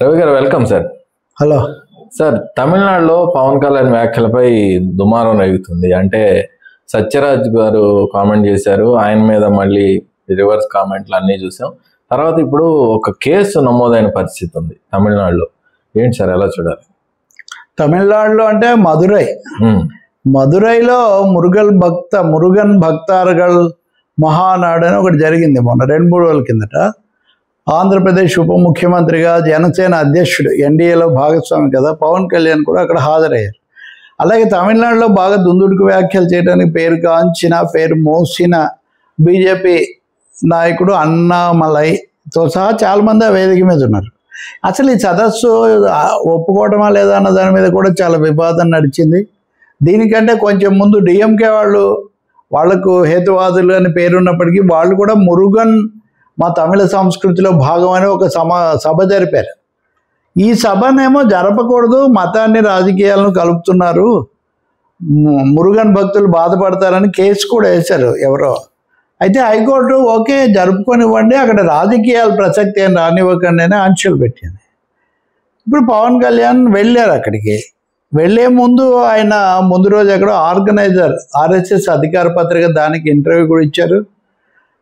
రవి గారు welcome sir. Hello sir, తమిళనాడులో పవన్ కళ్యాణ్ వ్యాఖ్యలపై దుమారం రేగుతుంది. అంటే సత్యరాజ్ గారు కామెంట్ చేశారు, ఆయన మీద మళ్ళీ రివర్స్ కామెంట్లు అన్నీ చూసాం. తర్వాత ఇప్పుడు ఒక కేసు నమోదైన పరిస్థితి ఉంది తమిళనాడులో. ఏంటి సార్, ఎలా చూడాలి? తమిళనాడులో అంటే మదురైలో మురుగన్ భక్తారగల్ మహానాడు అని ఒకటి జరిగింది మొన్న 2-3 రోజుల కిందట. ఆంధ్రప్రదేశ్ ఉప ముఖ్యమంత్రిగా జనసేన అధ్యక్షుడు ఎన్డీఏలో భాగస్వామి కదా పవన్ కళ్యాణ్ కూడా అక్కడ హాజరయ్యారు. అలాగే తమిళనాడులో బాగా దుందుడుకు వ్యాఖ్యలు చేయడానికి పేరు మోసిన బీజేపీ నాయకుడు అన్నామలైతో సహా చాలామంది ఆ వేదిక మీద ఉన్నారు. అసలు ఈ సదస్సు ఒప్పుకోవటమా లేదా అన్న దాని మీద కూడా చాలా వివాదం నడిచింది. దీనికంటే కొంచెం ముందు డిఎంకే వాళ్లకు హేతువాదులు అని పేరున్నప్పటికీ వాళ్ళు కూడా మురుగన్ మా తమిళ సంస్కృతిలో భాగమని ఒక సభ జరిపారు. ఈ సభనేమో జరపకూడదు, మతాన్ని రాజకీయాలను కలుపుతున్నారు, మురుగన్ భక్తులు బాధపడతారని కేసు కూడా వేశారు ఎవరో. అయితే హైకోర్టు ఓకే జరుపుకొనివ్వండి, అక్కడ రాజకీయాల ప్రసక్తి ఏం రానివ్వకండి అని ఆంక్షలు పెట్టింది. ఇప్పుడు పవన్ కళ్యాణ్ వెళ్ళారు అక్కడికి. వెళ్ళే ముందు ఆయన ముందు రోజు ఎక్కడో ఆర్గనైజర్ ఆర్ఎస్ఎస్ అధికార పత్రిక దానికి ఇంటర్వ్యూ కూడా ఇచ్చారు.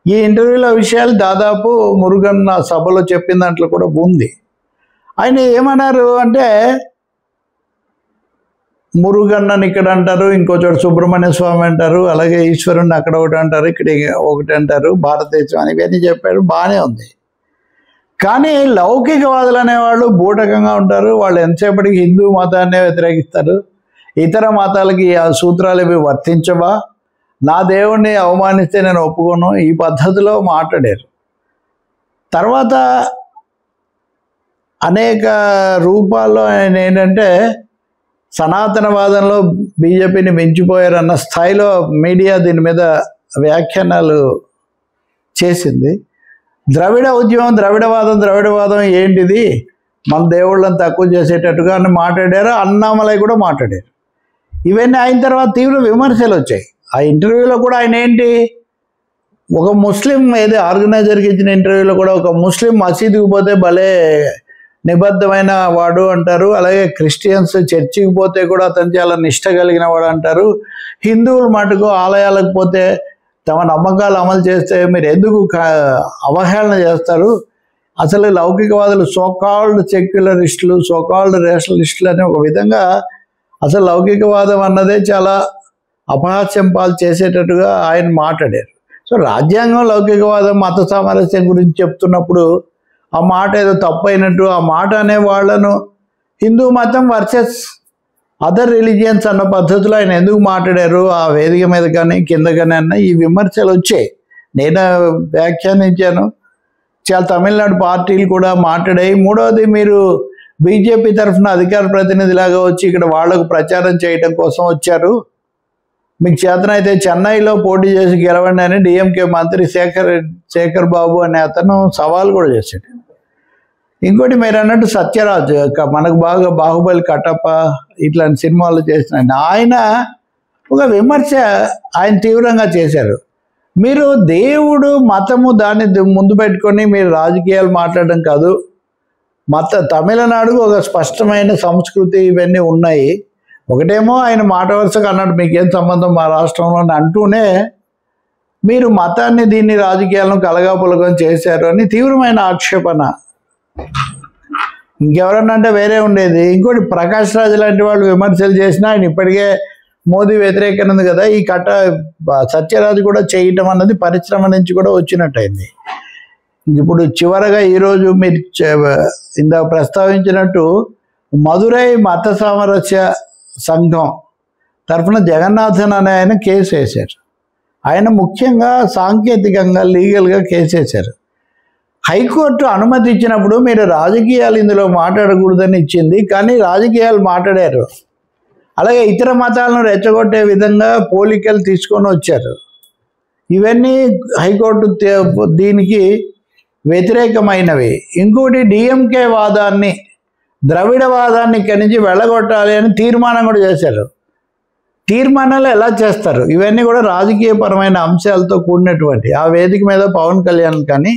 ఈ ఇంటర్వ్యూలో విషయాలు దాదాపు మురుగన్ సభలో చెప్పిన దాంట్లో కూడా ఉంది. ఆయన ఏమన్నారు అంటే, మురుగన్నని ఇక్కడ అంటారు, ఇంకో చోట సుబ్రహ్మణ్య స్వామి అంటారు, అలాగే ఈశ్వరుణ్ణి అక్కడ ఒకటి అంటారు, ఇక్కడ ఒకటి అంటారు, భారతదేశం అని ఇవన్నీ చెప్పాడు, బాగానే ఉంది. కానీ లౌకికవాదులు అనేవాళ్ళు బూటకంగా ఉంటారు. వాళ్ళు ఎంతసేపటికి హిందూ మతాన్నే వ్యతిరేకిస్తారు, ఇతర మతాలకి ఆ సూత్రాలు ఇవి వర్తించవా, నా దేవుణ్ణి అవమానిస్తే నేను ఒప్పుకోను, ఈ పద్ధతిలో మాట్లాడారు. తర్వాత అనేక రూపాల్లో ఆయన ఏంటంటే సనాతనవాదంలో బీజేపీని మించిపోయారన్న స్థాయిలో మీడియా దీని మీద వ్యాఖ్యానాలు చేసింది. ద్రవిడ ఉద్యమం, ద్రవిడవాదం ఏంటిది, మన దేవుళ్ళని తక్కువ చేసేటట్టుగా అని మాట్లాడారు. అన్నామలై కూడా మాట్లాడారు. ఇవన్నీ అయిన తర్వాత తీవ్ర విమర్శలు వచ్చాయి. ఆ ఇంటర్వ్యూలో కూడా ఆయన ఏంటి, ఒక ముస్లిం ఆర్గనైజర్కి ఇచ్చిన ఇంటర్వ్యూలో కూడా ఒక ముస్లిం మసీదుకి పోతే భలే నిబద్ధమైన వాడు అంటారు, అలాగే క్రిస్టియన్స్ చర్చికి పోతే కూడా అతను చాలా నిష్ట కలిగిన వాడు అంటారు, హిందువులు మటుకు ఆలయాలకు పోతే తమ నమ్మకాలు అమలు చేస్తే మీరు ఎందుకు అవహేళన చేస్తారు, అసలు లౌకికవాదులు సోకాల్డ్ సెక్యులరిస్టులు, సోకాల్డ్ రేషనలిస్టులు అనే ఒక విధంగా అసలు లౌకికవాదం అన్నదే చాలా అపహాస్యం పాలు చేసేటట్టుగా ఆయన మాట్లాడారు. సో రాజ్యాంగం లౌకికవాదం మత సామరస్యం గురించి చెప్తున్నప్పుడు ఆ మాట ఏదో తప్పు అయినట్టు, ఆ మాట అనే వాళ్ళను హిందూ మతం వర్సెస్ అదర్ రిలీజియన్స్ అన్న పద్ధతిలో ఆయన ఎందుకు మాట్లాడారు ఆ వేదిక మీద కానీ కింద కానీ అన్న ఈ విమర్శలు వచ్చాయి. నేను వ్యాఖ్యానించాను, చాలా తమిళనాడు పార్టీలు కూడా మాట్లాడాయి. మూడవది, మీరు బీజేపీ తరఫున అధికార ప్రతినిధిలాగా వచ్చి ఇక్కడ వాళ్లకు ప్రచారం చేయడం కోసం వచ్చారు, మీకు చేతనైతే చెన్నైలో పోటీ చేసి గెలవండి అని డిఎంకే మంత్రి శేఖర్ బాబు అనే అతను సవాల్ కూడా చేశాడు. ఇంకోటి మీరు అన్నట్టు సత్యరాజ్, మనకు బాగా బాహుబలి, కట్టప్ప ఇట్లాంటి సినిమాలు చేసిన ఆయన ఒక విమర్శ ఆయన తీవ్రంగా చేశారు. మీరు దేవుడు మతము దాన్ని ముందు పెట్టుకొని మీరు రాజకీయాలు మాట్లాడడం కాదు, తమిళనాడుకు ఒక స్పష్టమైన సంస్కృతి ఇవన్నీ ఉన్నాయి. ఒకటేమో ఆయన మాట వరుసగా అన్నాడు మీకేం సంబంధం మా రాష్ట్రంలో అంటూనే మీరు మతాన్ని దీన్ని రాజకీయాలను కలగాపులగం చేశారు అని తీవ్రమైన ఆక్షేపణ. ఇంకెవరన్నా అంటే వేరే ఉండేది. ఇంకోటి ప్రకాష్ రాజ్ లాంటి వాళ్ళు విమర్శలు చేసినా ఆయన ఇప్పటికే మోదీ వ్యతిరేకనుంది కదా, ఈ సత్యరాజు కూడా చేయటం అన్నది పరిశ్రమ నుంచి కూడా వచ్చినట్టయింది. ఇప్పుడు చివరగా ఈరోజు మీరు ఇందాక ప్రస్తావించినట్టు మదురై మత సామరస్య సంఘం తరఫున జగన్నాథన్ అనే ఆయన కేసు వేశారు. ఆయన ముఖ్యంగా సాంకేతికంగా లీగల్గా కేసు వేశారు. హైకోర్టు అనుమతి ఇచ్చినప్పుడు మీరు రాజకీయాలు ఇందులో మాట్లాడకూడదని ఇచ్చింది, కానీ రాజకీయాలు మాట్లాడారు. అలాగే ఇతర మతాలను రెచ్చగొట్టే విధంగా పోలికలు తీసుకొని వచ్చారు. ఇవన్నీ హైకోర్టు దీనికి వ్యతిరేకమైనవి. ఇంకోటి, డిఎంకే వాదాన్ని, ద్రవిడవాదాన్ని ఇక్కడి నుంచి వెళ్ళగొట్టాలి అని తీర్మానం కూడా చేశారు. తీర్మానాలు ఎలా చేస్తారు, ఇవన్నీ కూడా రాజకీయపరమైన అంశాలతో కూడినటువంటి ఆ వేదిక మీద పవన్ కళ్యాణ్ కానీ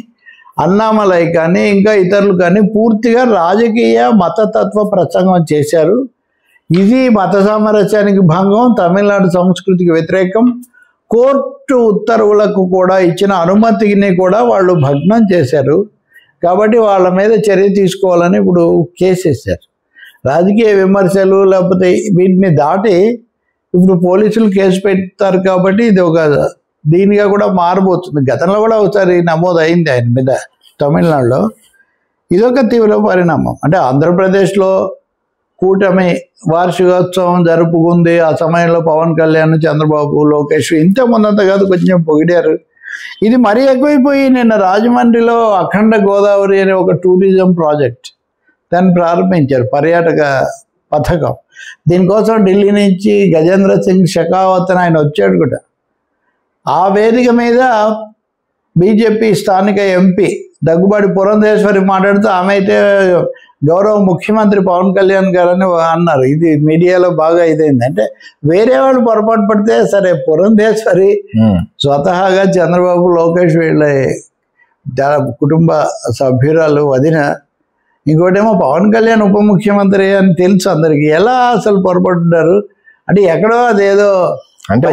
అన్నామలై కానీ ఇంకా ఇతరులు కానీ పూర్తిగా రాజకీయ మతతత్వ ప్రసంగం చేశారు. ఇది మత సామరస్యానికి భంగం, తమిళనాడు సంస్కృతికి వ్యతిరేకం, కోర్టు ఉత్తర్వులకు కూడా ఇచ్చిన అనుమతిని కూడా వాళ్ళు భగ్నం చేశారు. కాబట్టి వాళ్ళ మీద చర్య తీసుకోవాలని ఇప్పుడు కేసు వేశారు. రాజకీయ విమర్శలు లేకపోతే వీటిని దాటి ఇప్పుడు పోలీసులు కేసు పెడతారు. కాబట్టి ఇది ఒక దీనిగా కూడా మారబోతుంది. గతంలో కూడా ఒకసారి నమోదు అయింది ఆయన మీద తమిళనాడులో. ఇదొక తీవ్ర పరిణామం. అంటే ఆంధ్రప్రదేశ్లో కూటమి వార్షికోత్సవం జరుపుకుంది. ఆ సమయంలో పవన్ కళ్యాణ్, చంద్రబాబు, లోకేష్ ఇంత ముందంతా కాదు కొంచెం పొగిడారు. ఇది మరీ ఎక్కువైపోయి నిన్న రాజమండ్రిలో అఖండ గోదావరి అనే ఒక టూరిజం ప్రాజెక్ట్ దాన్ని ప్రారంభించారు, పర్యాటక పథకం. దీనికోసం ఢిల్లీ నుంచి గజేంద్ర సింగ్ షెకావత్ అని ఆయన వచ్చాడు కూడా. ఆ వేదిక మీద బీజేపీ స్థానిక ఎంపీ దగ్గుబాటి పురంధేశ్వరి మాట్లాడుతూ ఆమె అయితే గౌరవ ముఖ్యమంత్రి పవన్ కళ్యాణ్ గారని అన్నారు. ఇది మీడియాలో బాగా ఇదైంది. అంటే వేరే వాళ్ళు పొరపాటు పడితే సరే, పురంధేశ్వరి స్వతహాగా చంద్రబాబు, లోకేష్ వీళ్ళ కుటుంబ సభ్యురాలు వదిన, ఇంకోటేమో పవన్ కళ్యాణ్ ఉప ముఖ్యమంత్రి అని తెలుసు అందరికి. ఎలా అసలు పొరపడ్డారు అంటే ఎక్కడో అదేదో అంటే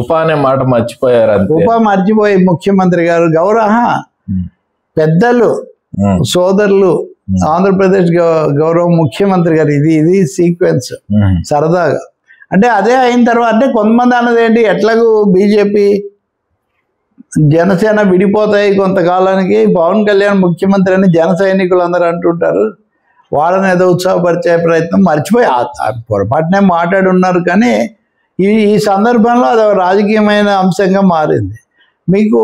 ఉప అనే మాట మర్చిపోయారు. ఉప మర్చిపోయి ముఖ్యమంత్రి గారు గౌరవ పెద్దలు సోదరులు ఆంధ్రప్రదేశ్ గౌరవ ముఖ్యమంత్రి గారు ఇది సీక్వెన్స్ సరదాగా. అంటే అదే అయిన తర్వాత అంటే కొంతమంది అన్నది ఏంటి, ఎట్లాగూ బీజేపీ జనసేన విడిపోతాయి కొంతకాలానికి, పవన్ కళ్యాణ్ ముఖ్యమంత్రి అని జన సైనికులు అందరూ అంటుంటారు, వాళ్ళని ఏదో ఉత్సాహపరిచే ప్రయత్నం మర్చిపోయి పొరపాటునే మాట్లాడి ఉన్నారు. కానీ ఈ సందర్భంలో అది రాజకీయమైన అంశంగా మారింది. మీకు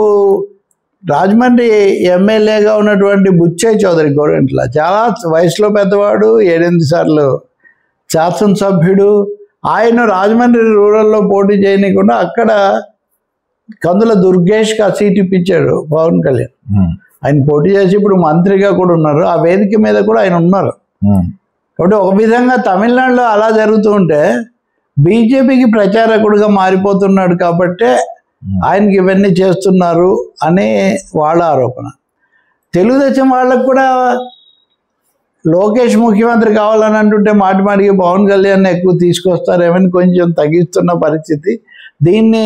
రాజమండ్రి ఎమ్మెల్యేగా ఉన్నటువంటి బుచ్చయ్య చౌదరి గోరెంట్ల చాలా వయసులో పెద్దవాడు, 7-8 సార్లు శాసనసభ్యుడు. ఆయన రాజమండ్రి రూరల్లో పోటీ చేయనీయకుండా అక్కడ కందుల దుర్గేష్కి ఆ సీట్ ఇప్పించాడు పవన్ కళ్యాణ్. ఆయన పోటీ చేసి ఇప్పుడు మంత్రిగా కూడా ఉన్నారు. ఆ వేదిక మీద కూడా ఆయన ఉన్నారు. కాబట్టి ఒక విధంగా తమిళనాడులో అలా జరుగుతూ ఉంటే బీజేపీకి ప్రచారకుడిగా మారిపోతున్నాడు కాబట్టే ఆయనకి ఇవన్నీ చేస్తున్నారు అని వాళ్ళ ఆరోపణ. తెలుగుదేశం వాళ్ళకు కూడా లోకేష్ ముఖ్యమంత్రి కావాలని అంటుంటే మాటిమాటికి పవన్ కళ్యాణ్ ఎక్కువ తీసుకొస్తారేమని కొంచెం తగ్గిస్తున్న పరిస్థితి. దీన్ని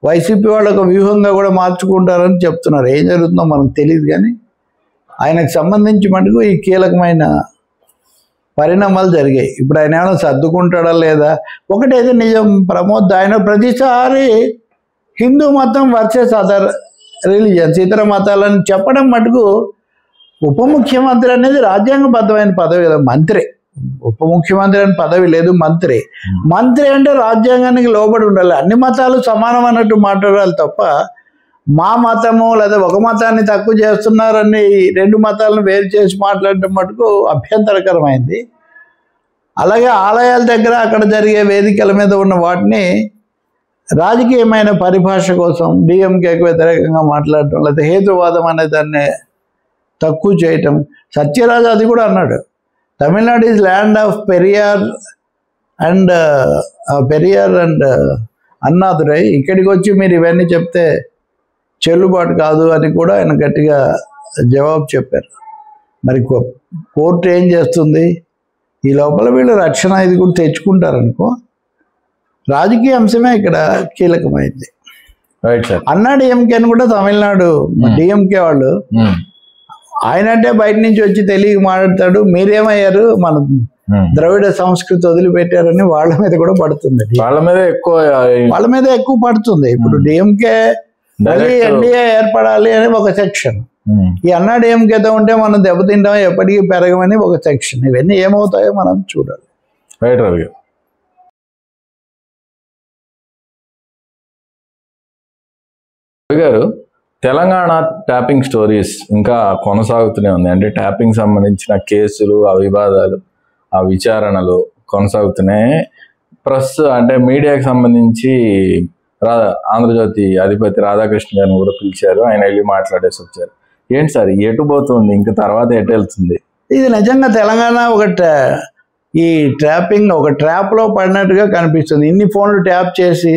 వైసీపీ వాళ్ళు ఒక వ్యూహంగా కూడా మార్చుకుంటారని చెప్తున్నారు. ఏం జరుగుతుందో మనకు తెలియదు. కానీ ఆయనకు సంబంధించి మటుకు ఈ కీలకమైన పరిణామాలు జరిగాయి. ఇప్పుడు ఆయన ఏమైనా సర్దుకుంటాడా లేదా? ఒకటైతే నిజం ప్రమోద్, ఆయన ప్రతిసారి హిందూ మతం వర్సెస్ అదర్ రిలీజియన్స్, ఇతర మతాలని చెప్పడం మటుకు ఉప ముఖ్యమంత్రి అనేది రాజ్యాంగబద్ధమైన పదవి కదా. మంత్రి, ఉప ముఖ్యమంత్రి అని పదవి లేదు, మంత్రి. మంత్రి అంటే రాజ్యాంగానికి లోబడి ఉండాలి, అన్ని మతాలు సమానం అన్నట్టు మాట్లాడాలి తప్ప మా మతము లేదా ఒక మతాన్ని తక్కువ చేస్తున్నారని 2 మతాలను వేరు చేసి మాట్లాడటం మటుకు అభ్యంతరకరమైంది. అలాగే ఆలయాల దగ్గర అక్కడ జరిగే వేదికల మీద ఉన్న వాటిని రాజకీయమైన పరిభాష కోసం డిఎంకేకి వ్యతిరేకంగా మాట్లాడటం, లేదా హేతువాదం అనే దాన్ని తక్కువ చేయటం. సత్యరాజు అది కూడా అన్నాడు, Tamil Nadu is land of Periyar and Annadurai, ఇక్కడికి వచ్చి మీరు ఇవన్నీ చెప్తే చెల్లుబాటు కాదు అని కూడా ఆయన గట్టిగా జవాబు చెప్పారు. మరి కోర్టు ఏం చేస్తుంది? ఈ లోపల వీళ్ళు రక్షణ ఇది కూడా తెచ్చుకుంటారనుకో. రాజకీయ అంశమే ఇక్కడ కీలకమైంది. అన్నా డిఎంకే అని కూడా తమిళనాడు డిఎంకే వాళ్ళు, ఆయన అంటే బయట నుంచి వచ్చి తెలియక మాట్లాడతాడు, మీరేమయ్యారు మన ద్రవిడ సంస్కృతి వదిలిపెట్టారని వాళ్ళ మీద కూడా పడుతుంది. వాళ్ళ మీద ఎక్కువ పడుతుంది. ఇప్పుడు డిఎంకే మళ్ళీ ఎన్డీఏ ఏర్పడాలి అని ఒక సెక్షన్, ఈ అన్నా డిఎంకేతో ఉంటే మనం దెబ్బతింటాం, ఎప్పటికీ పెరగమని ఒక సెక్షన్. ఇవన్నీ ఏమవుతాయో మనం చూడాలి. రైట్ రవి గారు, తెలంగాణ ట్యాపింగ్ స్టోరీస్ ఇంకా కొనసాగుతూనే ఉంది. అంటే ట్యాపింగ్ సంబంధించిన కేసులు, ఆ వివాదాలు, ఆ విచారణలు కొనసాగుతున్నాయి. ప్రెస్ అంటే మీడియాకి సంబంధించి ఆంధ్రజ్యోతి అధిపతి రాధాకృష్ణ గారిని కూడా పిలిచారు. ఆయన వెళ్ళి మాట్లాడేసి వచ్చారు. ఏంటి సార్ ఎటు పోతుంది, ఇంక తర్వాత ఎటు వెళ్తుంది? ఇది నిజంగా తెలంగాణ ఒక ఈ ట్రాపింగ్ ఒక ట్రాప్లో పడినట్టుగా కనిపిస్తుంది. ఇన్ని ఫోన్లు ట్యాప్ చేసి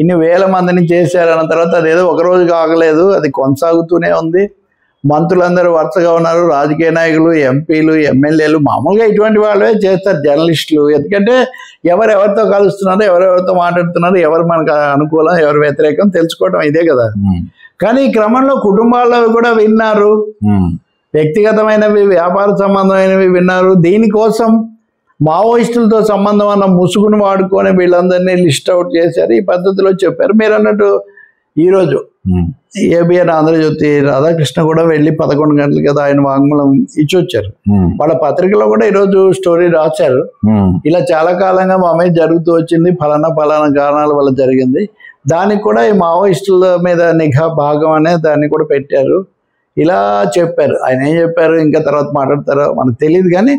ఇన్ని వేల మందిని చేశారన్న తర్వాత అదేదో ఒక రోజు కాగలేదు, అది కొనసాగుతూనే ఉంది. మంత్రులందరూ వరుసగా ఉన్నారు, రాజకీయ నాయకులు, ఎంపీలు, ఎమ్మెల్యేలు, మామూలుగా ఇటువంటి వాళ్ళే చేస్తారు, జర్నలిస్టులు. ఎందుకంటే ఎవరెవరితో కలుస్తున్నారు, ఎవరెవరితో మాట్లాడుతున్నారు, ఎవరు మనకు అనుకూలం, ఎవరు వ్యతిరేకం తెలుసుకోవడం ఇదే కదా. కానీ ఈ క్రమంలో కుటుంబాల్లో కూడా విన్నారు, వ్యక్తిగతమైనవి, వ్యాపార సంబంధమైనవి విన్నారు. దీనికోసం మావోయిస్టులతో సంబంధం అన్న ముసుగును వాడుకొని వీళ్ళందరినీ లిస్ట్ అవుట్ చేశారు. ఈ పద్ధతిలో చెప్పారు. మీరు అన్నట్టు ఈరోజు ఏబిఎన్ ఆంధ్రజ్యోతి రాధాకృష్ణ కూడా వెళ్ళి 11 గంటలు కదా ఆయన వాంగ్మూలం ఇచ్చి వచ్చారు. వాళ్ళ పత్రికలో కూడా ఈరోజు స్టోరీ రాశారు. ఇలా చాలా కాలంగా మా మీద జరుగుతూ వచ్చింది, ఫలానా కారణాల వల్ల జరిగింది. దానికి కూడా ఈ మావోయిస్టుల మీద నిఘా భాగం అనే దాన్ని కూడా పెట్టారు. ఇలా చెప్పారు. ఆయన ఏం చెప్పారు ఇంకా తర్వాత మాట్లాడతారో మనకు తెలియదు. కానీ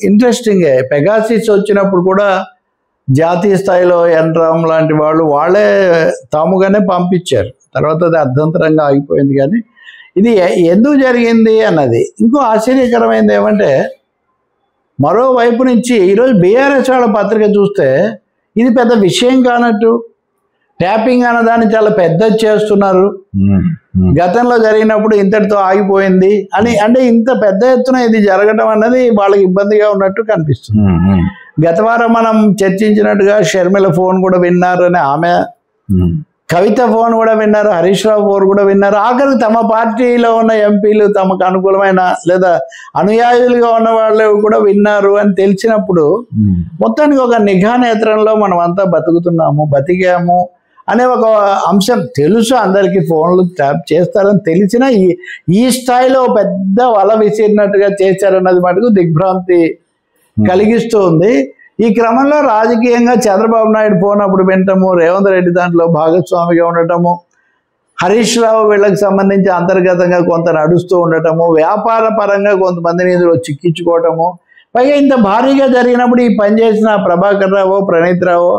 ఇంట్రెస్టింగే. పెగాసిస్ వచ్చినప్పుడు కూడా జాతీయ స్థాయిలో ఎన్రామ్ లాంటి వాళ్ళే తాముగానే పంపించారు. తర్వాత అది అర్ధంతరంగా ఆగిపోయింది. కానీ ఇది ఎందుకు జరిగింది అన్నది ఇంకో ఆశ్చర్యకరమైనది ఏమంటే, మరోవైపు నుంచి ఈరోజు బీఆర్ఎస్ వాళ్ళ పత్రిక చూస్తే ఇది పెద్ద విషయం కానట్టు, ట్యాపింగ్ అన్నదాన్ని చాలా పెద్ద చేస్తున్నారు. గతంలో జరిగినప్పుడు ఇంతటితో ఆగిపోయింది అని, అంటే ఇంత పెద్ద ఎత్తున ఇది జరగడం అన్నది వాళ్ళకి ఇబ్బందిగా ఉన్నట్టు కనిపిస్తుంది. గత వారం మనం చర్చించినట్టుగా షర్మిల ఫోన్ కూడా విన్నారు అని ఆమె, కవిత ఫోన్ కూడా విన్నారు, హరీష్ రావు ఫోన్ కూడా విన్నారు. ఆఖరికి తమ పార్టీలో ఉన్న ఎంపీలు, తమకు అనుకూలమైన లేదా అనుయాయులుగా ఉన్న వాళ్ళు కూడా విన్నారు అని తెలిసినప్పుడు మొత్తానికి ఒక నిఘా నేత్రంలో మనం అంతా బతికాము అనే ఒక అంశం తెలుసు అందరికీ. ఫోన్లు ట్యాప్ చేస్తారని తెలిసినా ఈ స్థాయిలో పెద్ద వల విసిరినట్టుగా చేశారన్నది మటుకు దిగ్భ్రాంతి కలిగిస్తూ ఉంది. ఈ క్రమంలో రాజకీయంగా చంద్రబాబు నాయుడు ఫోన్ అప్పుడు వినటము, రేవంత్ రెడ్డి దాంట్లో భాగస్వామిగా ఉండటము, హరీష్ రావు వీళ్ళకి సంబంధించి అంతర్గతంగా కొంత నడుస్తూ ఉండటము, వ్యాపార పరంగా కొంతమందిని ఇందులో చిక్కించుకోవటము, పైగా ఇంత భారీగా జరిగినప్పుడు ఈ పనిచేసిన ప్రభాకర్ రావు, ప్రణీత్ రావు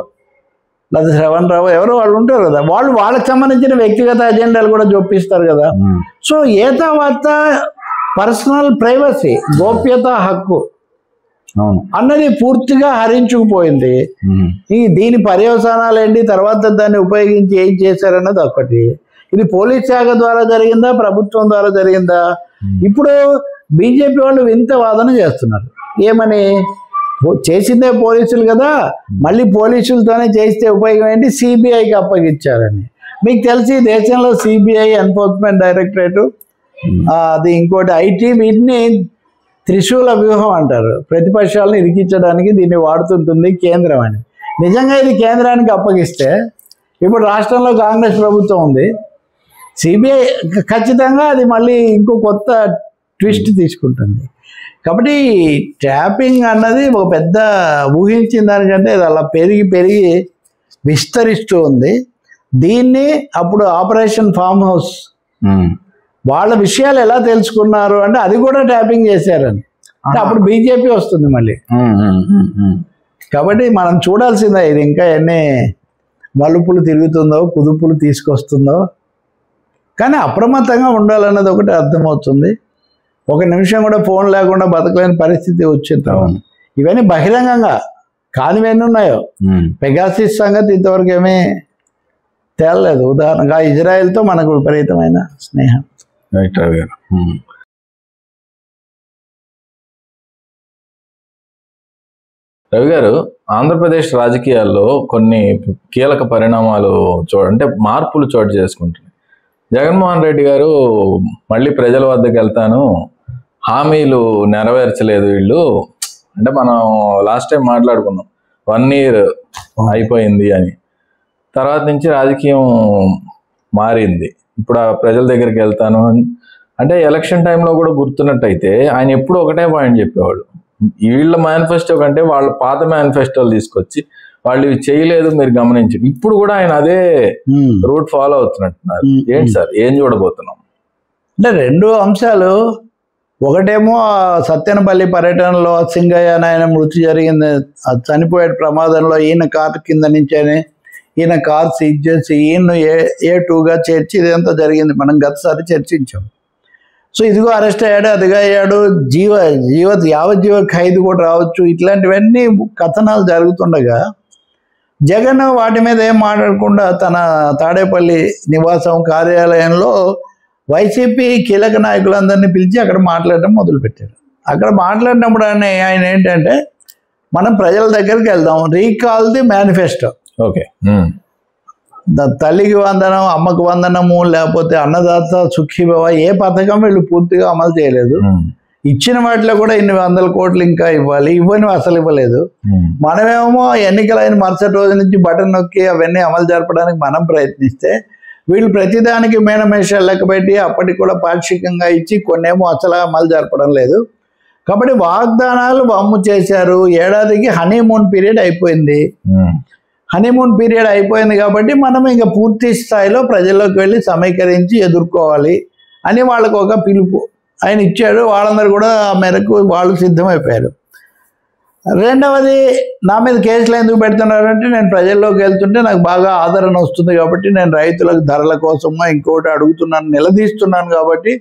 లేదా శ్రవణ్ రావు ఎవరో వాళ్ళు ఉంటారు కదా, వాళ్ళకి సంబంధించిన వ్యక్తిగత అజెండాలు కూడా చూపిస్తారు కదా. సో ఏతావార్త పర్సనల్ ప్రైవసీ, గోప్యత హక్కు అన్నది పూర్తిగా హరించుకుపోయింది. దీని పర్యవసానాలు ఏంటి, తర్వాత దాన్ని ఉపయోగించి ఏం చేశారన్నది ఒకటి. ఇది పోలీస్ శాఖ ద్వారా జరిగిందా, ప్రభుత్వం ద్వారా జరిగిందా? ఇప్పుడు బీజేపీ వాళ్ళు వింత వాదన చేస్తున్నారు. ఏమని, చేసిందే పోలీసులు కదా, మళ్ళీ పోలీసులతోనే చేస్తే ఉపయోగం ఏంటి, సిబిఐకి అప్పగించారని. మీకు తెలిసి దేశంలో సిబిఐ, ఎన్ఫోర్స్మెంట్ డైరెక్టరేటు, అది ఇంకోటి ఐటీ, వీటిని త్రిశూల వ్యూహం అంటారు. ప్రతిపక్షాలను ఇరికించడానికి దీన్ని వాడుతుంటుంది కేంద్రం అని. నిజంగా ఇది కేంద్రానికి అప్పగిస్తే, ఇప్పుడు రాష్ట్రంలో కాంగ్రెస్ ప్రభుత్వం ఉంది, సిబిఐ ఖచ్చితంగా అది మళ్ళీ ఇంకో కొత్త ట్విస్ట్ తీసుకుంటుంది. కాబట్టి ట్యాపింగ్ అన్నది ఒక పెద్ద ఊహించిన దానికంటే అది అలా పెరిగి విస్తరిస్తూ ఉంది. దీన్ని అప్పుడు ఆపరేషన్ ఫామ్ హౌస్ వాళ్ళ విషయాలు ఎలా తెలుసుకున్నారు అంటే అది కూడా ట్యాపింగ్ చేశారని, అప్పుడు బీజేపీ వస్తుంది మళ్ళీ. కాబట్టి మనం చూడాల్సిందే ఇది ఇంకా ఎన్ని మలుపులు తిరుగుతుందో, కుదుపులు తీసుకొస్తుందో. కానీ అప్రమత్తంగా ఉండాలన్నది ఒకటి అర్థమవుతుంది. ఒక నిమిషం కూడా ఫోన్ లేకుండా బతకలేని పరిస్థితి వచ్చింది. ఇవన్నీ బహిరంగంగా కానివన్నీ ఉన్నాయో. పెగాసిస్ సంగతి ఇంతవరకు ఏమీ తేలలేదు. ఉదాహరణగా ఇజ్రాయెల్తో మనకు విపరీతమైన స్నేహం. రవి గారు, ఆంధ్రప్రదేశ్ రాజకీయాల్లో కొన్ని కీలక పరిణామాలు అంటే మార్పులు చోటు చేసుకుంటున్నాయి. జగన్మోహన్ రెడ్డి గారు మళ్ళీ ప్రజల వద్దకు వెళ్తాను, హామీలు నెరవేర్చలేదు వీళ్ళు అంటే, మనం లాస్ట్ టైం మాట్లాడుకున్నాం 1 year అయిపోయింది అని. తర్వాత నుంచి రాజకీయం మారింది. ఇప్పుడు ఆ ప్రజల దగ్గరికి వెళ్తాను అంటే, ఎలక్షన్ టైంలో కూడా గుర్తున్నట్టయితే ఆయన ఎప్పుడు ఒకటే పాయింట్ చెప్పేవాడు, వీళ్ళ మేనిఫెస్టో కంటే వాళ్ళ పాత మేనిఫెస్టోలు తీసుకొచ్చి వాళ్ళు ఇవి చేయలేదు మీరు గమనించండి. ఇప్పుడు కూడా ఆయన అదే రూట్ ఫాలో అవుతున్నట్టున్నారు. ఏంటి సార్, ఏం చూడబోతున్నాం? అంటే 2 అంశాలు. ఒకటేమో సత్యనపల్లి పర్యటనలో సింగయ్య ఆయన మృతి జరిగింది, చనిపోయే ప్రమాదంలో ఈయన కారు కింద నుంచేనే ఈయన కారు సీజ్ చేసి ఈయన్ను A2గా చేర్చి ఇదంతా జరిగింది. మనం గతసారి చర్చించాం. సో ఇదిగో అరెస్ట్ అయ్యాడు, అదిగా అయ్యాడు, యావజ్జీవ ఖైదు కూడా రావచ్చు, ఇట్లాంటివన్నీ కథనాలు జరుగుతుండగా జగన్ వాటి మీద ఏం మాట్లాడకుండా తన తాడేపల్లి నివాసం కార్యాలయంలో వైసీపీ కీలక నాయకులందరినీ పిలిచి అక్కడ మాట్లాడడం మొదలుపెట్టారు. అక్కడ మాట్లాడినప్పుడు ఆయన ఏంటంటే మనం ప్రజల దగ్గరికి వెళ్దాం, రీకాల్ ది మేనిఫెస్టో. ఓకే, తల్లికి వందనం, అమ్మకు వందనము, లేకపోతే అన్నదాత సుఖీభవ, ఏ పథకం వీళ్ళు పూర్తిగా అమలు చేయలేదు. ఇచ్చిన వాటిలో కూడా ఇన్ని 100 కోట్లు ఇంకా ఇవ్వాలి, అసలు ఇవ్వలేదు. మనమేమో ఎన్నికలైన మరుసటి రోజు నుంచి బటన్ నొక్కి అవన్నీ అమలు జరపడానికి మనం ప్రయత్నిస్తే వీళ్ళు ప్రతిదానికి మేనమేషాలు లెక్క పెట్టి అప్పటికి కూడా పాక్షికంగా ఇచ్చి కొన్నేమో అసలు అమలు జరపడం లేదు. కాబట్టి వాగ్దానాలు వమ్ము చేశారు. ఏడాదికి హనీమూన్ పీరియడ్ అయిపోయింది. హనీమూన్ పీరియడ్ అయిపోయింది కాబట్టి మనం ఇంకా పూర్తి స్థాయిలో ప్రజల్లోకి వెళ్ళి సమీకరించి ఎదుర్కోవాలి అని వాళ్ళకు ఒక పిలుపు ఆయన ఇచ్చాడు. వాళ్ళందరూ కూడా ఆ మేరకు వాళ్ళు సిద్ధమైపోయారు. రెండవది, నా మీద కేసులు ఎందుకు పెడుతున్నారంటే నేను ప్రజల్లోకి వెళ్తుంటే నాకు బాగా ఆదరణ వస్తుంది కాబట్టి, నేను రైతులకు ధరల కోసమో ఇంకోటి అడుగుతున్నాను, నిలదీస్తున్నాను కాబట్టి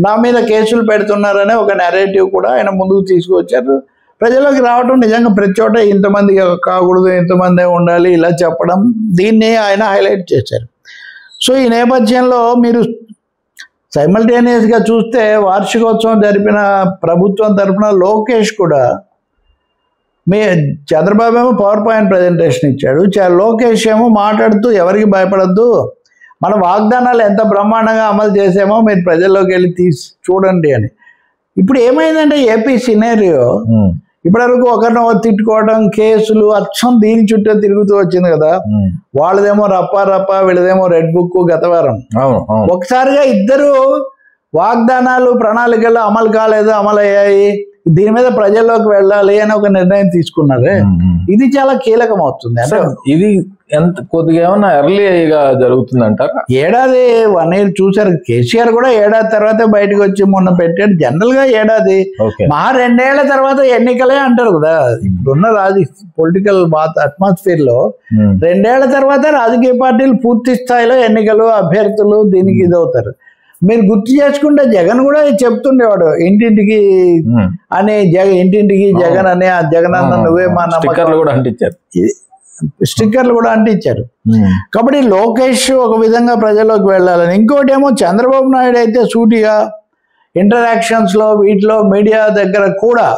నా మీద కేసులు పెడుతున్నారనే ఒక నెరేటివ్ కూడా ఆయన ముందుకు తీసుకొచ్చారు. ప్రజల్లోకి రావడం నిజంగా ప్రతి చోట ఇంతమంది కాకూడదు, ఇంతమందే ఉండాలి ఇలా చెప్పడం, దీన్ని ఆయన హైలైట్ చేశారు. సో ఈ నేపథ్యంలో మీరు సైమల్టేనియస్గా చూస్తే వార్షికోత్సవం జరిపిన ప్రభుత్వం తరఫున లోకేష్ కూడా, మీ చంద్రబాబు ఏమో పవర్ పాయింట్ ప్రజెంటేషన్ ఇచ్చాడు, లోకేష్ ఏమో మాట్లాడుతూ ఎవరికి భయపడద్దు, మన వాగ్దానాలు ఎంత బ్రహ్మాండంగా అమలు చేసామో మీరు ప్రజల్లోకి వెళ్ళి చూడండి అని. ఇప్పుడు ఏమైందంటే ఏపీ సినేరియో ఇప్పటివరకు ఒకరినొకరు తిట్టుకోవడం, కేసులు అచ్చం దీని చుట్టూ తిరుగుతూ వచ్చింది కదా. వాళ్ళదేమో రప్ప, వీళ్ళదేమో రెడ్ బుక్ గతవారం. ఒకసారిగా ఇద్దరు వాగ్దానాలు ప్రణాళికలు అమలు కాలేదు, అమలు అయ్యాయి, దీని మీద ప్రజల్లోకి వెళ్ళాలి అని ఒక నిర్ణయం తీసుకున్నారు. ఇది చాలా కీలకం అవుతుంది. అంటే ఇది ఎంత కొద్దిగా ఏమన్నా ఎర్లీగా జరుగుతుంది అంటారా? ఏడాది 1 year చూసారు. కేసీఆర్ కూడా ఏడాది తర్వాత బయటకు వచ్చి మొన్న పెట్టాడు. జనరల్ గా ఏడాది, మా 2 ఏళ్ల తర్వాత ఎన్నికలే అంటారు కదా. ఇప్పుడున్న పొలిటికల్ అట్మాస్ఫియర్ లో 2 ఏళ్ల తర్వాత రాజకీయ పార్టీలు పూర్తి స్థాయిలో ఎన్నికలు, అభ్యర్థులు దీనికి ఇదవుతారు. మీరు గుర్తు చేసుకుంటే జగన్ కూడా చెప్తుండేవాడు ఇంటింటికి అని, ఇంటింటికి జగన్ అని, ఆ జగన్ అన్న నువ్వే మా నమ్మకం కూడా అంటించారు, స్టిక్కర్లు కూడా అంటించారు. కాబట్టి లోకేష్ ఒక విధంగా ప్రజల్లోకి వెళ్ళాలని, ఇంకోటి ఏమో చంద్రబాబు నాయుడు అయితే సూటిగా ఇంటరాక్షన్స్ లో వీటిలో మీడియా దగ్గర కూడా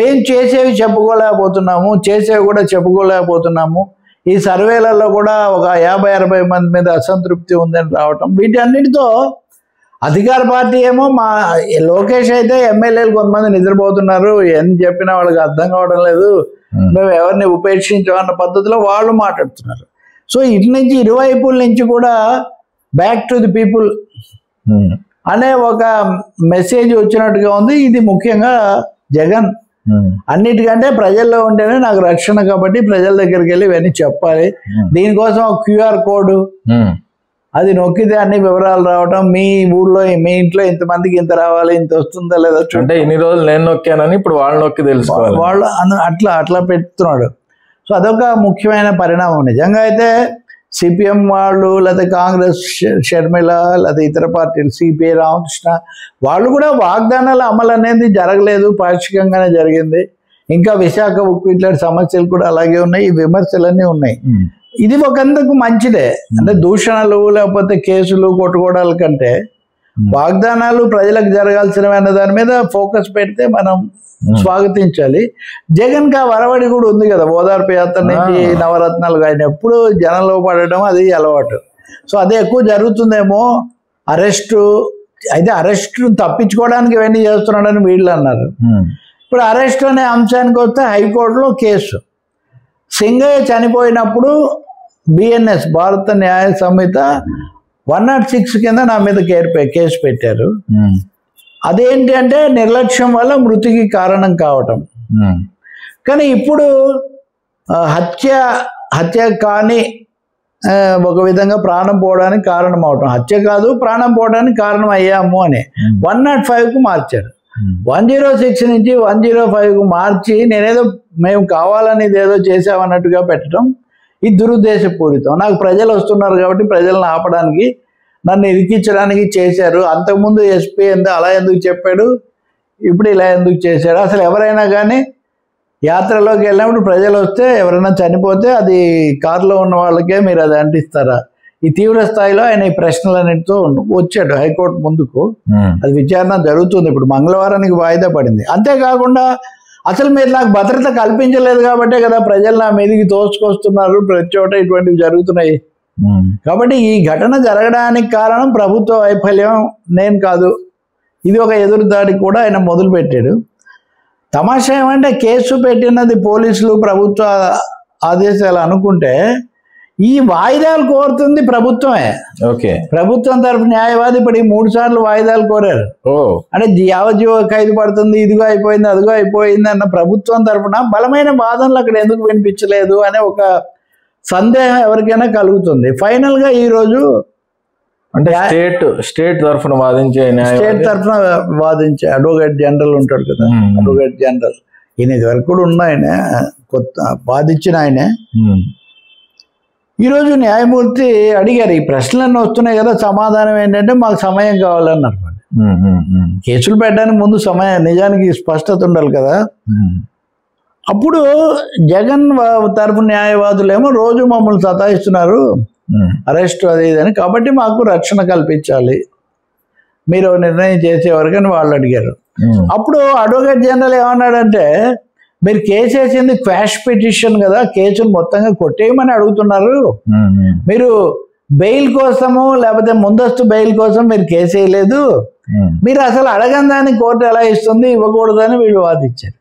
మేము చేసేవి చెప్పుకోలేకపోతున్నాము, చేసేవి కూడా చెప్పుకోలేకపోతున్నాము, ఈ సర్వేలలో కూడా ఒక 50-60 మంది మీద అసంతృప్తి ఉందని రావటం, వీటన్నిటితో అధికార పార్టీ ఏమో మా లోకేష్ అయితే ఎమ్మెల్యేలు కొంతమంది నిద్రపోతున్నారు, ఎన్ని చెప్పినా వాళ్ళకి అర్థం కావడం లేదు, మేము ఎవరిని ఉపేక్షించామన్న పద్ధతిలో వాళ్ళు మాట్లాడుతున్నారు. సో ఇటు నుంచి ఇరువైపుల నుంచి కూడా బ్యాక్ టు ది పీపుల్ అనే ఒక మెసేజ్ వచ్చినట్టుగా ఉంది. ఇది ముఖ్యంగా జగన్ అన్నిటికంటే ప్రజల్లో ఉంటేనే నాకు రక్షణ, కాబట్టి ప్రజల దగ్గరికి వెళ్ళి ఇవన్నీ చెప్పాలి. దీనికోసం QR కోడ్ అది నొక్కితే అన్ని వివరాలు రావటం, మీ ఊర్లో మీ ఇంట్లో ఇంతమందికి ఇంత రావాలి, ఇంత వస్తుందా లేదా, అంటే ఇన్ని రోజులు నేను నొక్కానని ఇప్పుడు వాళ్ళు నొక్కి తెలుసుకోవాలి, వాళ్ళు అట్లా పెడుతున్నాడు. సో అదొక ముఖ్యమైన పరిణామం. నిజంగా అయితే సిపిఎం వాళ్ళు, లేకపోతే కాంగ్రెస్ షర్మిల, లేకపోతే ఇతర పార్టీలు సిపిఐ రామకృష్ణ వాళ్ళు కూడా వాగ్దానాల అమలు అనేది జరగలేదు, పాక్షికంగానే జరిగింది. ఇంకా విశాఖ ఉక్కు ఇట్లాంటి సమస్యలు కూడా అలాగే ఉన్నాయి, ఈ విమర్శలన్నీ ఉన్నాయి. ఇది ఒకందుకు మంచిదే. అంటే దూషణలు లేకపోతే కేసులు కొట్టుకోవడాల కంటే వాగ్దానాలు ప్రజలకు జరగాల్సినవన్న దాని మీద ఫోకస్ పెడితే మనం స్వాగతించాలి. జగన్ కి ఆ వరవడి కూడా ఉంది కదా, ఓదార్పు యాత్ర నుంచి నవరత్నాలు, ఆయన ఎప్పుడు జనంలో పడడం అది అలవాటు. సో అదే ఎక్కువ జరుగుతుందేమో. అరెస్టు అయితే అరెస్టు తప్పించుకోవడానికి ఇవన్నీ చేస్తున్నాడని వీళ్ళు అన్నారు. ఇప్పుడు అరెస్ట్ అనే అంశానికి వస్తే హైకోర్టులో కేసు, సింగయ్య చనిపోయినప్పుడు BNS భారత న్యాయ సంహిత 106 కింద నా మీద కేసు పెట్టారు. అదేంటి అంటే నిర్లక్ష్యం వల్ల మృతికి కారణం కావటం. కానీ ఇప్పుడు హత్య కాని ఒక విధంగా ప్రాణం పోవడానికి కారణం అవటం, హత్య కాదు ప్రాణం పోవడానికి కారణం అయ్యాము అని 105కు మార్చారు. 106 నుంచి 105కు మార్చి నేనేదో మేము కావాలని ఏదో చేసామన్నట్టుగా పెట్టడం ఇది దురుద్దేశపూరితం. నాకు ప్రజలు వస్తున్నారు కాబట్టి ప్రజలను ఆపడానికి, నన్ను ఇరికించడానికి చేశారు. అంతకుముందు ఎస్పీ అలా ఎందుకు చెప్పాడు, ఇప్పుడు ఇలా ఎందుకు చేశాడు? అసలు ఎవరైనా కానీ యాత్రలోకి వెళ్ళినప్పుడు ప్రజలు వస్తే ఎవరైనా చనిపోతే అది కారులో ఉన్న వాళ్ళకే మీరు అది అంటిస్తారా? ఈ తీవ్ర స్థాయిలో ఆయన ఈ ప్రశ్నలన్నిటితో వచ్చాడు హైకోర్టు ముందుకు. అది విచారణ జరుగుతుంది, ఇప్పుడు మంగళవారానికి వాయిదా పడింది. అంతేకాకుండా అసలు మీరు నాకు భద్రత కల్పించలేదు కాబట్టే కదా ప్రజలు నా మీదకి తోసుకొస్తున్నారు, ప్రతి చోట ఇటువంటివి జరుగుతున్నాయి. కాబట్టి ఈ ఘటన జరగడానికి కారణం ప్రభుత్వ వైఫల్యం నేను కాదు, ఇది ఒక ఎదురుదాడి కూడా ఆయన మొదలుపెట్టాడు. తమాషా ఏమంటే కేసు పెట్టినది పోలీసులు ప్రభుత్వ ఆదేశాలు అనుకుంటే ఈ వాయిదాలు కోరుతుంది ప్రభుత్వమే. ఓకే, ప్రభుత్వం తరఫు న్యాయవాది ఇప్పుడు ఈ 3 సార్లు వాయిదాలు కోరారు. అంటే యావజ్జీవ ఖైదు పడుతుంది, ఇదిగో అయిపోయింది అదిగో అయిపోయింది అన్న ప్రభుత్వం తరఫున బలమైన వాదనలు అక్కడ ఎందుకు వినిపించలేదు అనే ఒక సందేహం ఎవరికైనా కలుగుతుంది. ఫైనల్ గా ఈ రోజు అంటే స్టేట్ తరఫున వాదించే స్టేట్ తరఫున వాదించే అడ్వకేట్ జనరల్ ఉంటాడు కదా, అడ్వకేట్ జనరల్ ఈయన ఇది వరకు కూడా ఉన్న ఆయన, కొత్త వాదించిన ఆయనే. ఈరోజు న్యాయమూర్తి అడిగారు, ఈ ప్రశ్నలన్నీ వస్తున్నాయి కదా, సమాధానం ఏంటంటే మాకు సమయం కావాలన్నారు. కేసులు పెట్టడానికి ముందు సమయం, నిజానికి స్పష్టత ఉండాలి కదా. అప్పుడు జగన్ తరపు న్యాయవాదులేమో రోజు మమ్మల్ని సతాయిస్తున్నారు, అరెస్ట్ అది ఇదని, కాబట్టి మాకు రక్షణ కల్పించాలి, మీరు నిర్ణయం చేసేవారు వాళ్ళు అడిగారు. అప్పుడు అడ్వకేట్ జనరల్ ఏమన్నాడంటే, మీరు కేసు వేసింది క్వాష్ పిటిషన్ కదా, కేసును మొత్తంగా కొట్టేయమని అడుగుతున్నారు, మీరు బెయిల్ కోసము లేకపోతే ముందస్తు బెయిల్ కోసం మీరు కేసు వేయలేదు, మీరు అసలు అడగని దాన్ని కోర్టు ఎలా ఇస్తుంది, ఇవ్వకూడదని వీళ్ళు వాదించారు.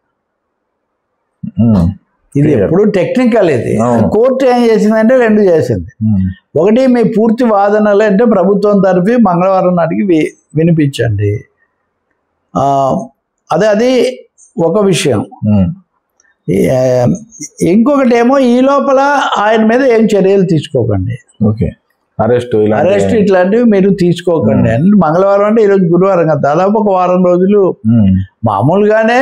ఇది ఎప్పుడు టెక్నికల్. ఇది కోర్టు ఏం చేసిందంటే 2 చేసింది. ఒకటి, మీ పూర్తి వాదనలు అంటే ప్రభుత్వం తరఫు మంగళవారం నాటికి వినిపించండి, అది ఒక విషయం. ఇంకొకటి ఏమో ఈ లోపల ఆయన మీద ఏం చర్యలు తీసుకోకండి, అరెస్ట్ ఇట్లాంటివి మీరు తీసుకోకండి అని. మంగళవారం అంటే ఈరోజు గురువారం కదా, దాదాపు ఒక వారం రోజులు. మామూలుగానే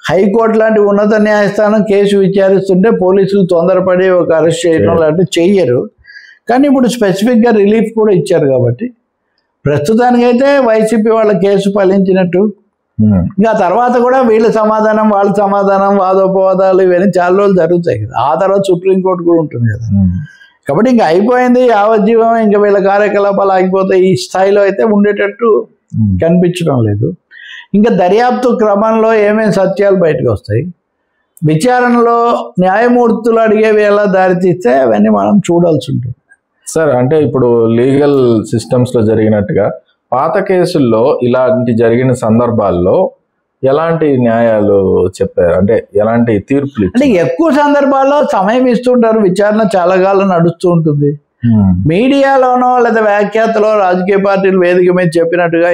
హైకోర్టు లాంటి ఉన్నత న్యాయస్థానం కేసు విచారిస్తుంటే పోలీసులు తొందరపడి ఒక అరెస్ట్ చేయడం లాంటివి చెయ్యరు. కానీ ఇప్పుడు స్పెసిఫిక్గా రిలీఫ్ కూడా ఇచ్చారు కాబట్టి ప్రస్తుతానికైతే వైసీపీ వాళ్ళ కేసు ఫలించినట్టు. ఇంకా తర్వాత కూడా వీళ్ళ సమాధానం వాళ్ళ సమాధానం, వాదోపవాదాలు ఇవన్నీ చాలా రోజులు జరుగుతాయి కదా. ఆ తర్వాత సుప్రీంకోర్టు కూడా ఉంటుంది కదా. కాబట్టి ఇంకా అయిపోయింది యావజ్జీవం, ఇంకా వీళ్ళ కార్యకలాపాలు ఆగిపోతాయి. ఈ స్థాయిలో అయితే ఉండేటట్టు కనిపించడం లేదు. ఇంకా దర్యాప్తు క్రమంలో ఏమేమి సత్యాలు బయటకు వస్తాయి, విచారణలో న్యాయమూర్తులు అడిగేవి ఎలా దారితీస్తే అవన్నీ మనం చూడాల్సి ఉంటుంది. సార్, అంటే ఇప్పుడు లీగల్ సిస్టమ్స్లో జరిగినట్టుగా పాత కేసుల్లో ఇలాంటి జరిగిన సందర్భాల్లో ఎలాంటి న్యాయాలు చెప్పారు, అంటే ఎలాంటి తీర్పులు? అంటే ఎక్కువ సందర్భాల్లో సమయం ఇస్తుంటారు, విచారణ చాలా కాలం నడుస్తూ ఉంటుంది. మీడియాలోనో లేదా వ్యాఖ్యాతలో రాజకీయ పార్టీలు వేదిక మీద చెప్పినట్టుగా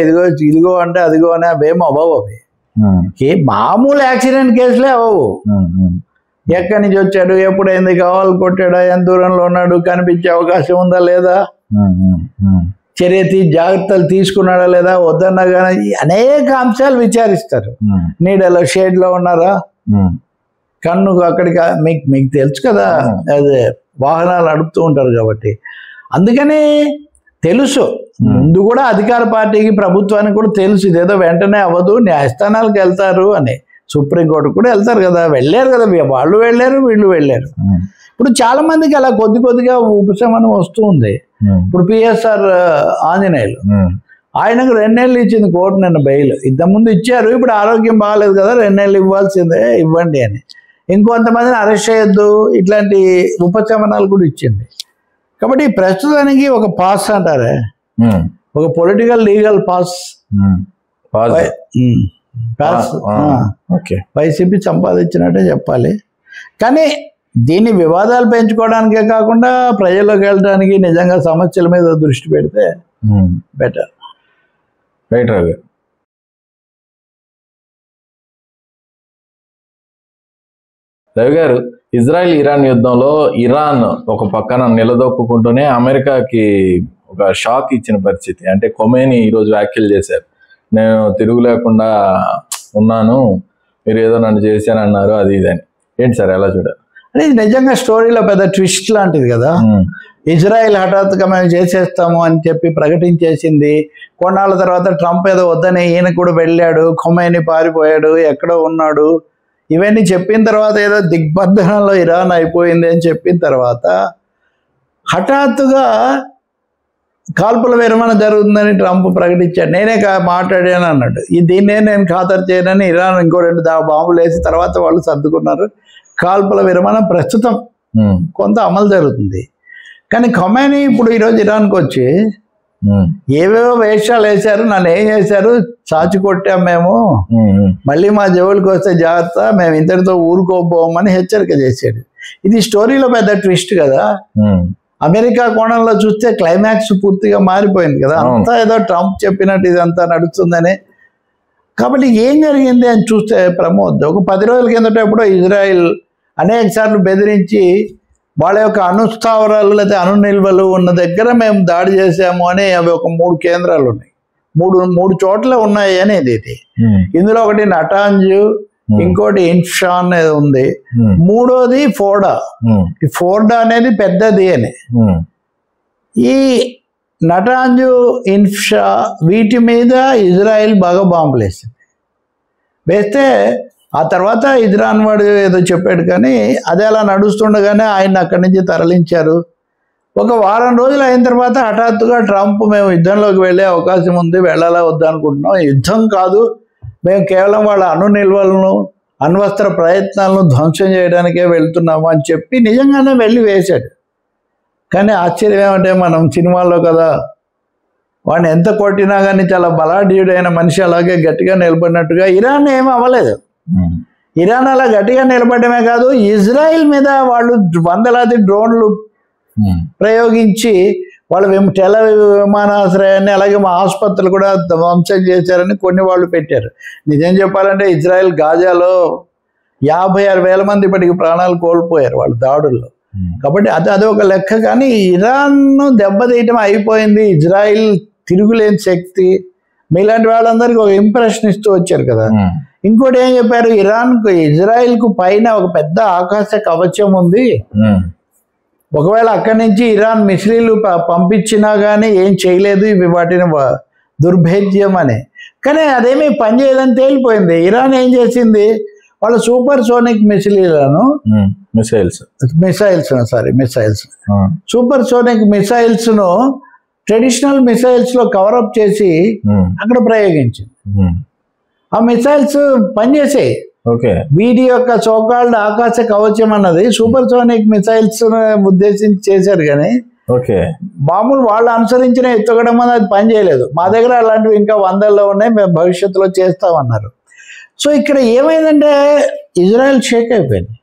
ఇదిగో అంటే అదిగో అని అవేమో అవ్వవు. అవి మామూలు యాక్సిడెంట్ కేసులే అవ్వవు. ఎక్కడి నుంచి వచ్చాడు, ఎప్పుడైంది, కావాలి కొట్టాడా, ఎంత దూరంలో ఉన్నాడు, కనిపించే అవకాశం ఉందా లేదా, జాగ్రత్తలు తీసుకున్నాడా లేదా, వద్దన్నా కానీ అనేక అంశాలు విచారిస్తారు. నీడలో షేడ్లో ఉన్నారా, కన్ను అక్కడికి, మీకు తెలుసు కదా, అదే వాహనాలు నడుపుతూ ఉంటారు కాబట్టి. అందుకని తెలుసు, ముందు కూడా అధికార పార్టీకి ప్రభుత్వానికి కూడా తెలుసు ఇదేదో వెంటనే అవ్వదు, న్యాయస్థానాలకు వెళ్తారు అని. సుప్రీంకోర్టు కూడా వెళ్తారు కదా, వెళ్ళారు కదా, వాళ్ళు వెళ్ళారు వీళ్ళు వెళ్ళారు. ఇప్పుడు చాలా మందికి అలా కొద్దిగా ఉపశమనం వస్తూ ఉంది. ఇప్పుడు పిఎస్ఆర్ ఆంజనేయులు, ఆయనకు 2 నెలలు ఇచ్చింది కోర్టు నిన్న బెయిల్. ఇంతకుముందు ఇచ్చారు, ఇప్పుడు ఆరోగ్యం బాగాలేదు కదా, 2 నెలలు ఇవ్వాల్సిందే, ఇవ్వండి అని. ఇంకొంతమందిని అరెస్ట్ చేయొద్దు, ఇట్లాంటి ఉపశమనాలు కూడా ఇచ్చింది. కాబట్టి ప్రస్తుతానికి ఒక పాస్ అంటారే, ఒక పొలిటికల్ లీగల్ పాస్ వైసీపీ సంపాదించినట్టే చెప్పాలి. కానీ దీన్ని వివాదాలు పెంచుకోవడానికే కాకుండా ప్రజల్లోకి వెళ్ళడానికి, నిజంగా సమస్యల మీద దృష్టి పెడితే బెటర్. రైట్ రవి. రవి గారు, ఇజ్రాయెల్ ఇరాన్ యుద్ధంలో ఇరాన్ ఒక పక్కన నిలదొక్కుంటూనే అమెరికాకి ఒక షాక్ ఇచ్చిన పరిస్థితి. అంటే ఖొమేని ఈరోజు వ్యాఖ్యలు చేశారు, నేను తిరుగు లేకుండా ఉన్నాను, మీరు ఏదో నన్ను చేశానన్నారు, అది ఇదని. ఏంటి సార్, ఎలా చూడాలి? అంటే ఇది నిజంగా స్టోరీలో పెద్ద ట్విస్ట్ లాంటిది కదా. ఇజ్రాయెల్ హఠాత్తుగా మేము చేసేస్తాము అని చెప్పి ప్రకటించేసింది. కొన్నాళ్ళ తర్వాత ట్రంప్ ఏదో వద్దని ఈయన కూడా వెళ్ళాడు, ఖొమైనీ పారిపోయాడు, ఎక్కడో ఉన్నాడు. ఇవన్నీ చెప్పిన తర్వాత ఏదో దిగ్బంధనంలో ఇరాన్ అయిపోయింది అని చెప్పిన తర్వాత హఠాత్తుగా కాల్పుల విరమణ జరుగుతుందని ట్రంప్ ప్రకటించాడు. నేనే మాట్లాడాను అన్నాడు. దీన్నే నేను ఖాతరు చేయనని ఇరాన్ ఇంకో 2 బాంబులు వేసి తర్వాత వాళ్ళు సర్దుకున్నారు. కాల్పుల విరమణ ప్రస్తుతం కొంత అమలు జరుగుతుంది. కానీ ఖొమైనీ ఇప్పుడు ఈరోజు ఇరాన్కి వచ్చి ఏవేవో వేషాలు వేశారు, నన్ను ఏం చేశారు, చాచి కొట్టాం మేము, మళ్ళీ మా జవులకి వస్తే జాగ్రత్త, మేము ఇంతటితో ఊరుకోపోమని హెచ్చరిక చేశాడు. ఇది స్టోరీలో పెద్ద ట్విస్ట్ కదా. అమెరికా కోణంలో చూస్తే క్లైమాక్స్ పూర్తిగా మారిపోయింది కదా. అంతా ఏదో ట్రంప్ చెప్పినట్టు ఇదంతా నడుస్తుందని. కాబట్టి ఏం జరిగింది అని చూస్తే ప్రమోద్, ఒక 10 రోజుల కిందట ఎప్పుడో ఇజ్రాయిల్ అనేక సార్లు బెదిరించి వాళ్ళ యొక్క అణుస్థావరాలు లేదా అణు నిల్వలు ఉన్న దగ్గర మేము దాడి చేసాము అని అవి ఒక 3 కేంద్రాలు ఉన్నాయి. మూడు చోట్ల ఉన్నాయి అనేది ఇది. ఇందులో ఒకటి నటాంజు, ఇంకోటి ఇన్ఫాన్ అనేది ఉంది, మూడోది ఫోర్డా. ఈ ఫోర్డా అనేది పెద్దది అని. ఈ నటాంజు, ఇన్ఫా వీటి మీద ఇజ్రాయిల్ బాగా బాంబులు వేస్తే ఆ తర్వాత ఇజ్రాన్ వాడు ఏదో చెప్పాడు, కానీ అదే అలా నడుస్తుండగానే ఆయన అక్కడి నుంచి తరలించారు. ఒక వారం రోజులు అయిన తర్వాత హఠాత్తుగా ట్రంప్ మేము యుద్ధంలోకి వెళ్ళే అవకాశం ఉంది, వెళ్ళాలా వద్దా అనుకుంటున్నాం, యుద్ధం కాదు, మేము కేవలం వాళ్ళ అణు నిల్వలను అణ్వస్త్ర ప్రయత్నాలను ధ్వంసం చేయడానికే వెళ్తున్నాము అని చెప్పి నిజంగానే వెళ్ళి వేశాడు. కానీ ఆశ్చర్యం ఏమంటే మనం సినిమాల్లో కదా వాడిని ఎంత కొట్టినా కానీ చాలా బలాఢ్యుడైన మనిషి అలాగే గట్టిగా నిలబడినట్టుగా ఇరాన్ ఏమీ అవ్వలేదు. ఇరాన్ అలా గట్టిగా నిలబడమే కాదు, ఇజ్రాయిల్ మీద వాళ్ళు వందలాది డ్రోన్లు ప్రయోగించి వాళ్ళ టెల్ అవీవ్ విమానాశ్రయాన్ని అలాగే మా ఆసుపత్రులు కూడా ధ్వంసం చేశారని కొన్ని వాళ్ళు పెట్టారు. నిజం చెప్పాలంటే ఇజ్రాయిల్ గాజాలో 56,000 మంది ఇప్పటికి ప్రాణాలు కోల్పోయారు వాళ్ళ దాడుల్లో. కాబట్టి అది ఒక లెక్క. కానీ ఇరాన్ను దెబ్బతీయటం అయిపోయింది, ఇజ్రాయిల్ తిరుగులేని శక్తి, మీలాంటి వాళ్ళందరికీ ఒక ఇంప్రెషన్ ఇస్తూ వచ్చారు కదా. ఇంకోటి ఏం చెప్పారు, ఇజ్రాయిల్కు పైన ఒక పెద్ద ఆకాశ కవచం ఉంది, ఒకవేళ అక్కడి నుంచి ఇరాన్ మిసైలు పంపించినా కానీ ఏం చేయలేదు, ఇవి వాటిని దుర్భేద్యం అని. కానీ అదేమీ పనిచేయదని తేలిపోయింది. ఇరాన్ ఏం చేసింది, వాళ్ళ super sonic missiles super sonic missiles ను ట్రెడిషనల్ మిసైల్స్ లో కవరప్ చేసి అక్కడ ప్రయోగించింది. ఆ మిసైల్స్ పనిచేసాయి. వీటి యొక్క సోకాల్డ్ ఆకాశ కవచం అన్నది సూపర్ సోనిక్ మిసైల్స్ ఉద్దేశించి చేశారు, కానీ మామూలు వాళ్ళు అనుసరించిన ఎత్తుగడం అది పనిచేయలేదు. మా దగ్గర అలాంటివి ఇంకా 100లో ఉన్నాయి, మేము భవిష్యత్తులో చేస్తామన్నారు. సో ఇక్కడ ఏమైందంటే ఇజ్రాయెల్ షేక్ అయిపోయింది.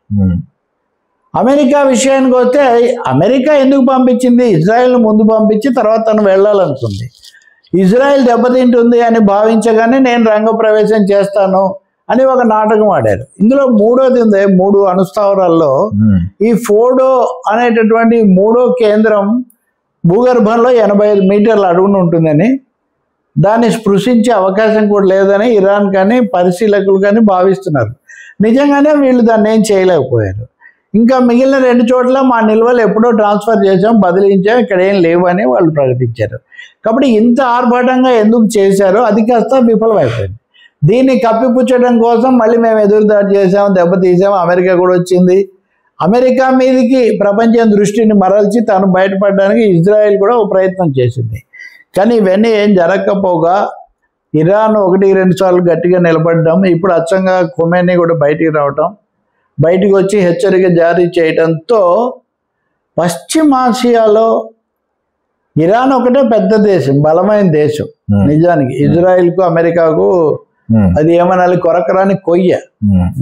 అమెరికా విషయానికి వస్తే అమెరికా ఎందుకు పంపించింది, ఇజ్రాయెల్ను ముందు పంపించి తర్వాత తను వెళ్ళాలనుకుంది. ఇజ్రాయెల్ దెబ్బతింటుంది అని భావించగానే నేను రంగప్రవేశం చేస్తాను అని ఒక నాటకం ఆడారు. ఇందులో మూడోది ఉంది, 3 అణుస్థావరాల్లో ఈ ఫోర్డో అనేటటువంటి 3వ కేంద్రం భూగర్భంలో 85 మీటర్ల అడుగున ఉంటుందని, దాన్ని స్పృశించే అవకాశం కూడా లేదని ఇరాన్ కానీ పరిశీలకులు కానీ భావిస్తున్నారు. నిజంగానే వీళ్ళు దాన్ని ఏం చేయలేకపోయారు. ఇంకా మిగిలిన 2 చోట్ల మా నిల్వలు ఎప్పుడో ట్రాన్స్ఫర్ చేసాం, బదిలించాం, ఇక్కడ ఏం లేవు అని వాళ్ళు ప్రకటించారు. కాబట్టి ఇంత ఆర్భాటంగా ఎందుకు చేశారో అది కాస్త విఫలమైపోయింది. దీన్ని కప్పిపుచ్చడం కోసం మళ్ళీ మేము ఎదురుదాడి చేసాం, దెబ్బతీసాం, అమెరికా కూడా వచ్చింది. అమెరికా మీదకి ప్రపంచం దృష్టిని మరల్చి తను బయటపడడానికి ఇజ్రాయెల్ కూడా ఒక ప్రయత్నం చేసింది. కానీ ఇవన్నీ ఏం జరగకపోగా ఇరాన్ 1-2 సార్లు గట్టిగా నిలబడ్డాం. ఇప్పుడు అచ్చంగా ఖొమైనీ కూడా బయటికి వచ్చి హెచ్చరిక జారీ చేయడంతో పశ్చిమాసియాలో ఇరాన్ ఒకటే పెద్ద దేశం, బలమైన దేశం. నిజానికి ఇజ్రాయిల్కు అమెరికాకు అది ఏమనాలి, కొరకరాని కొయ్య.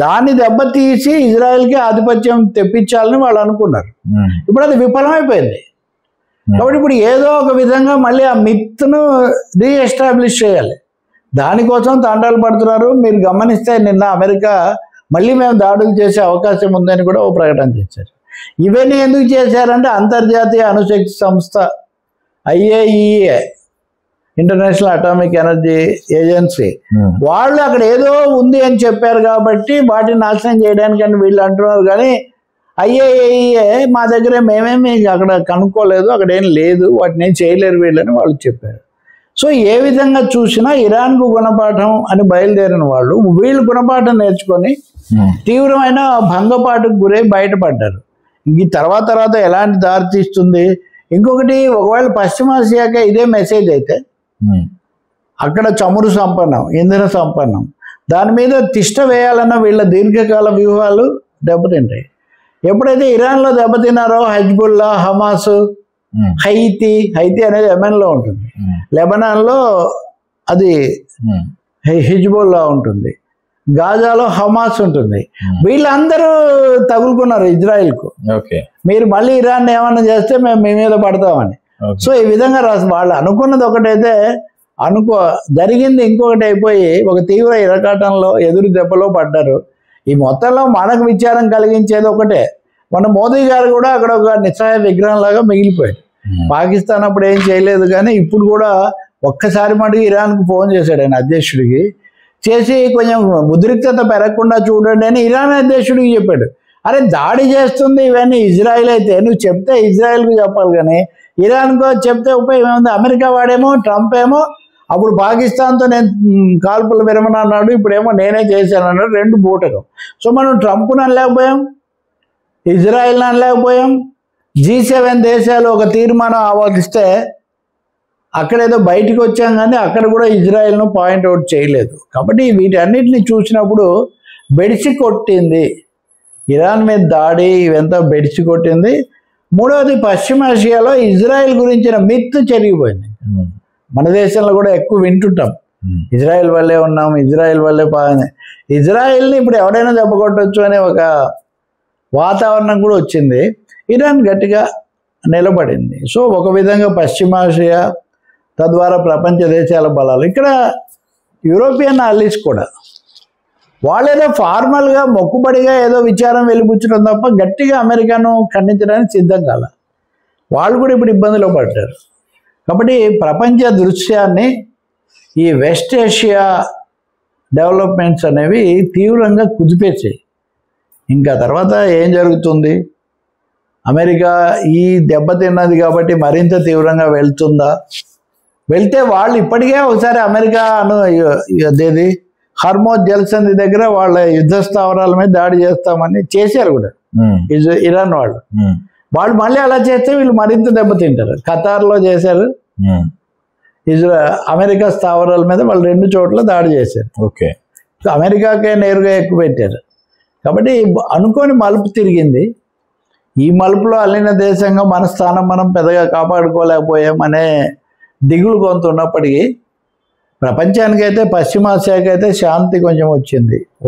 దాన్ని దెబ్బతీసి ఇజ్రాయిల్కి ఆధిపత్యం తెప్పించాలని వాళ్ళు అనుకున్నారు. ఇప్పుడు అది విఫలమైపోయింది. కాబట్టి ఇప్పుడు ఏదో ఒక విధంగా మళ్ళీ ఆ మిత్ను రీఎస్టాబ్లిష్ చేయాలి. దానికోసం తంటాలు పడుతున్నారు. మీరు గమనిస్తే నిన్న అమెరికా మళ్ళీ మేము దాడులు చేసే అవకాశం ఉందని కూడా ఓ ప్రకటన చేశారు. ఇవన్నీ ఎందుకు చేశారంటే అంతర్జాతీయ అణుశక్తి సంస్థ IAEA, international atomic energy agency, వాళ్ళు అక్కడ ఏదో ఉంది అని చెప్పారు కాబట్టి వాటిని నాశనం చేయడానికి అని వీళ్ళు అంటున్నారు. కానీ IAEA మా దగ్గర మేమేమి అక్కడ కనుక్కోలేదు, అక్కడ ఏం లేదు, వాటిని ఏం చేయలేరు వీళ్ళని వాళ్ళు చెప్పారు. సో ఏ విధంగా చూసినా ఇరాన్కు గుణపాఠం అని బయలుదేరిన వాళ్ళు వీళ్ళు గుణపాఠం నేర్చుకొని తీవ్రమైన భంగపాటుకు గురై బయటపడ్డారు. ఈ తర్వాత ఎలాంటి దారి తీస్తుంది, ఇంకొకటి, ఒకవేళ పశ్చిమాసియాకే ఇదే మెసేజ్ అయితే అక్కడ చమురు సంపన్నం, ఇంధన సంపన్నం, దాని మీద తిష్ట వేయాలన్న వీళ్ళ దీర్ఘకాల వ్యూహాలు దెబ్బతింటాయి. ఎప్పుడైతే ఇరాన్లో దెబ్బతిన్నారో హెజ్బుల్లా, హమాస్, హైతీ అనేది యెమెన్లో ఉంటుంది, లెబనాన్లో అది హిజ్బుల్లా ఉంటుంది, గాజాలో హమాస్ ఉంటుంది. వీళ్ళందరూ తగులుకున్నారు ఇజ్రాయిల్కు. మీరు మళ్ళీ ఇరాన్ ఏమన్నా చేస్తే మేము మీ మీద పడతామని. సో ఈ విధంగా వాళ్ళు అనుకున్నది ఒకటైతే జరిగింది ఇంకొకటి అయిపోయి ఒక తీవ్ర ఇరకాటంలో ఎదురు దెబ్బలో పడ్డారు. ఈ మొత్తంలో మనకు విచారం కలిగించేది ఒకటే, మన మోదీ గారు కూడా అక్కడ ఒక నిస్సహాయ విగ్రహం లాగా మిగిలిపోయాడు. పాకిస్తాన్ అప్పుడు ఏం చేయలేదు, కానీ ఇప్పుడు కూడా ఒక్కసారి మటుకు ఇరాన్కు ఫోన్ చేశాడు ఆయన అధ్యక్షుడికి, చేసి కొంచెం ఉద్రిక్తత పెరగకుండా చూడండి అని ఇరాన్ అధ్యక్షుడికి చెప్పాడు. అరే దాడి చేస్తుంది ఇవన్నీ ఇజ్రాయిల్ అయితే నువ్వు చెప్తే ఇజ్రాయిల్కి చెప్పాలి, కానీ ఇరాన్కో చెప్తే ఉపయోగం ఏముంది? అమెరికా వాడేమో, ట్రంప్ ఏమో అప్పుడు పాకిస్తాన్తో నేను కాల్పుల విరమణ అన్నాడు, ఇప్పుడేమో నేనే చేశాను అన్నాడు. రెండు బూటకం. సో మనం ట్రంప్ను అనలేకపోయాం, ఇజ్రాయిల్ని అనలేకపోయాం. G7 దేశాలు ఒక తీర్మానం ఆమోదిస్తే అక్కడేదో బయటికి వచ్చాం, కానీ అక్కడ కూడా ఇజ్రాయిల్ను పాయింట్అవుట్ చేయలేదు. కాబట్టి వీటన్నిటిని చూసినప్పుడు బెడిసి కొట్టింది ఇరాన్ మీద దాడి, ఇవంతా బెడిసి కొట్టింది. మూడవది, పశ్చిమాసియాలో ఇజ్రాయిల్ గురించిన మిత్ చెరిగిపోయింది. మన దేశంలో కూడా ఎక్కువ వింటుంటాం, ఇజ్రాయిల్ వల్లే ఉన్నాం, ఇజ్రాయిల్ వల్లే ఇజ్రాయిల్ని ఇప్పుడు ఎవడైనా దెబ్బ కొట్టవచ్చు అనే ఒక వాతావరణం కూడా వచ్చింది. ఇరాన్ గట్టిగా నిలబడింది. సో ఒక విధంగా పశ్చిమాసియా, తద్వారా ప్రపంచ దేశాల బలాలు. ఇక్కడ యూరోపియన్ అలీస్ కూడా వాళ్ళేదో ఫార్మల్గా మొక్కుబడిగా ఏదో విచారం వెలిబుచ్చడం తప్ప గట్టిగా అమెరికాను ఖండించడానికి సిద్ధం కాల. వాళ్ళు కూడా ఇప్పుడు ఇబ్బందిలో పడ్డారు. కాబట్టి ప్రపంచ దృశ్యాన్ని ఈ వెస్ట్ ఏషియా డెవలప్మెంట్స్ అనేవి తీవ్రంగా కుదిపేసాయి. ఇంకా తర్వాత ఏం జరుగుతుంది? అమెరికా ఈ దెబ్బతిన్నది కాబట్టి మరింత తీవ్రంగా వెళ్తుందా? వెళ్తే వాళ్ళు ఇప్పటికే ఒకసారి అమెరికా అదేది హర్మోజ్ జలసంధి దగ్గర వాళ్ళ యుద్ధ స్థావరాల మీద దాడి చేస్తామని చేశారు కూడా ఇరాన్ వాళ్ళు మళ్ళీ అలా చేస్తే వీళ్ళు మరింత దెబ్బతింటారు. ఖతార్లో చేశారు, అమెరికా స్థావరాల మీద వాళ్ళు 2 చోట్ల దాడి చేశారు. అమెరికాకే నేరుగా ఎక్కువ పెట్టారు. కాబట్టి అనుకోని మలుపు తిరిగింది. ఈ మలుపులో అల్లిన దేశంగా మన స్థానం మనం పెద్దగా కాపాడుకోలేకపోయాం అనే దిగులు కొంత ఉన్నప్పటికీ ప్రపంచానికైతే, పశ్చిమాసియాకైతే శాంతి కొంచెం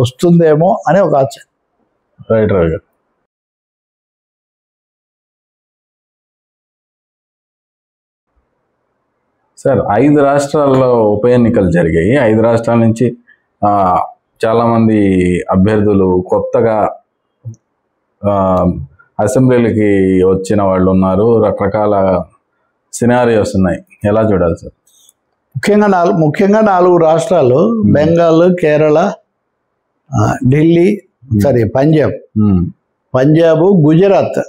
వస్తుందేమో అని ఒక ఆశ. రైట్. సార్, 5 రాష్ట్రాల్లో ఉప ఎన్నికలు జరిగాయి. 5 రాష్ట్రాల నుంచి చాలామంది అభ్యర్థులు కొత్తగా అసెంబ్లీలకి వచ్చిన వాళ్ళు ఉన్నారు. రకరకాల సినారియోస్ ఉన్నాయి. ఎలా చూడాలి సార్? ముఖ్యంగా 4 రాష్ట్రాలు, బెంగాల్, కేరళ, ఢిల్లీ, పంజాబ్, గుజరాత్.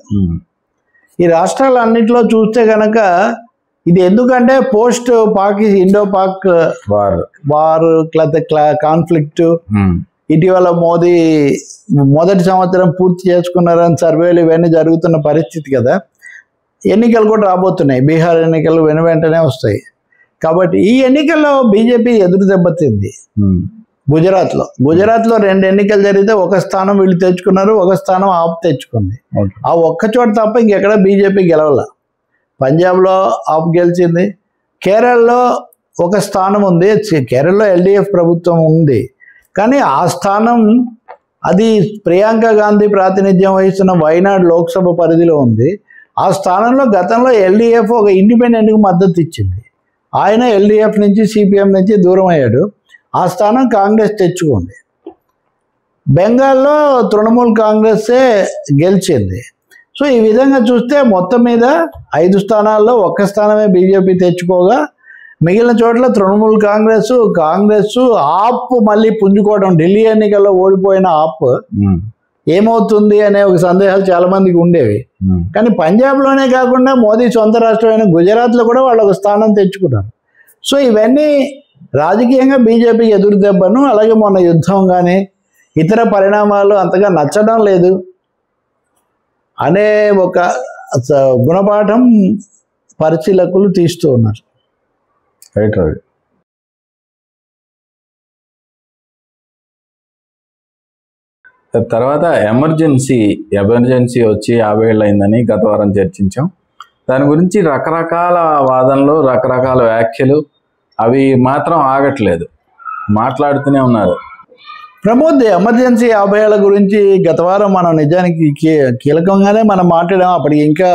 ఈ రాష్ట్రాలన్నింటిలో చూస్తే కనుక ఇది ఎందుకంటే పోస్ట్ ఇండో-పాక్ వార్ కాన్ఫ్లిక్ట్, ఇటీవల మోదీ మొదటి సంవత్సరం పూర్తి చేసుకున్నారని సర్వేలు ఇవన్నీ జరుగుతున్న పరిస్థితి కదా. ఎన్నికలు కూడా రాబోతున్నాయి, బీహార్ ఎన్నికలు వెంటనే వస్తాయి. కాబట్టి ఈ ఎన్నికల్లో బీజేపీ ఎదురు దెబ్బతింది. గుజరాత్లో 2 ఎన్నికలు జరిగితే ఒక స్థానం వీళ్ళు తెచ్చుకున్నారు, ఒక స్థానం ఆప్ తెచ్చుకుంది. ఆ ఒక్క చోట తప్ప ఇంకెక్కడ బీజేపీ గెలవాల. పంజాబ్లో ఆప్ గెలిచింది. కేరళలో ఒక స్థానం ఉంది, కేరళలో LDF ప్రభుత్వం ఉంది, కానీ ఆ స్థానం అది ప్రియాంక గాంధీ ప్రాతినిధ్యం వహిస్తున్న వైనాడ్ లోక్సభ పరిధిలో ఉంది. ఆ స్థానంలో గతంలో LDF ఒక ఇండిపెండెంట్కి మద్దతు ఇచ్చింది. ఆయన LDF నుంచి CPM నుంచి దూరం అయ్యాడు. ఆ స్థానం కాంగ్రెస్ తెచ్చుకుంది. బెంగాల్లో తృణమూల్ కాంగ్రెస్సే గెలిచింది. సో ఈ విధంగా చూస్తే మొత్తం మీద 5 స్థానాల్లో 1 స్థానమే బీజేపీ తెచ్చుకోగా మిగిలిన చోట్ల తృణమూల్ కాంగ్రెస్ ఆప్ మళ్ళీ పుంజుకోవడం. ఢిల్లీ ఎన్నికల్లో ఓడిపోయిన ఆప్ ఏమవుతుంది అనే ఒక సందేహాలు చాలా మందికి ఉండేవి. కానీ పంజాబ్లోనే కాకుండా మోదీ సొంత రాష్ట్రమైన గుజరాత్లో కూడా వాళ్ళు ఒక స్థానం తెచ్చుకున్నారు. సో ఇవన్నీ రాజకీయంగా బీజేపీకి ఎదురు దెబ్బను, అలాగే మొన్న యుద్ధం కానీ ఇతర పరిణామాలు అంతగా నచ్చడం లేదు అనే ఒక గుణపాఠం పరిశీలకులు తీస్తూ ఉన్నారు. రైట్ రవి. తర్వాత ఎమర్జెన్సీ వచ్చి 50 ఏళ్ళు అయిందని గత వారం చర్చించాం. దాని గురించి రకరకాల వాదనలు, రకరకాల వ్యాఖ్యలు, అవి మాత్రం ఆగట్లేదు, మాట్లాడుతూనే ఉన్నారు. ప్రమోద్, ఎమర్జెన్సీ 50 ఏళ్ళ గురించి గత వారం మనం నిజానికి కీలకంగానే మనం మాట్లాడాం. అప్పటికి ఇంకా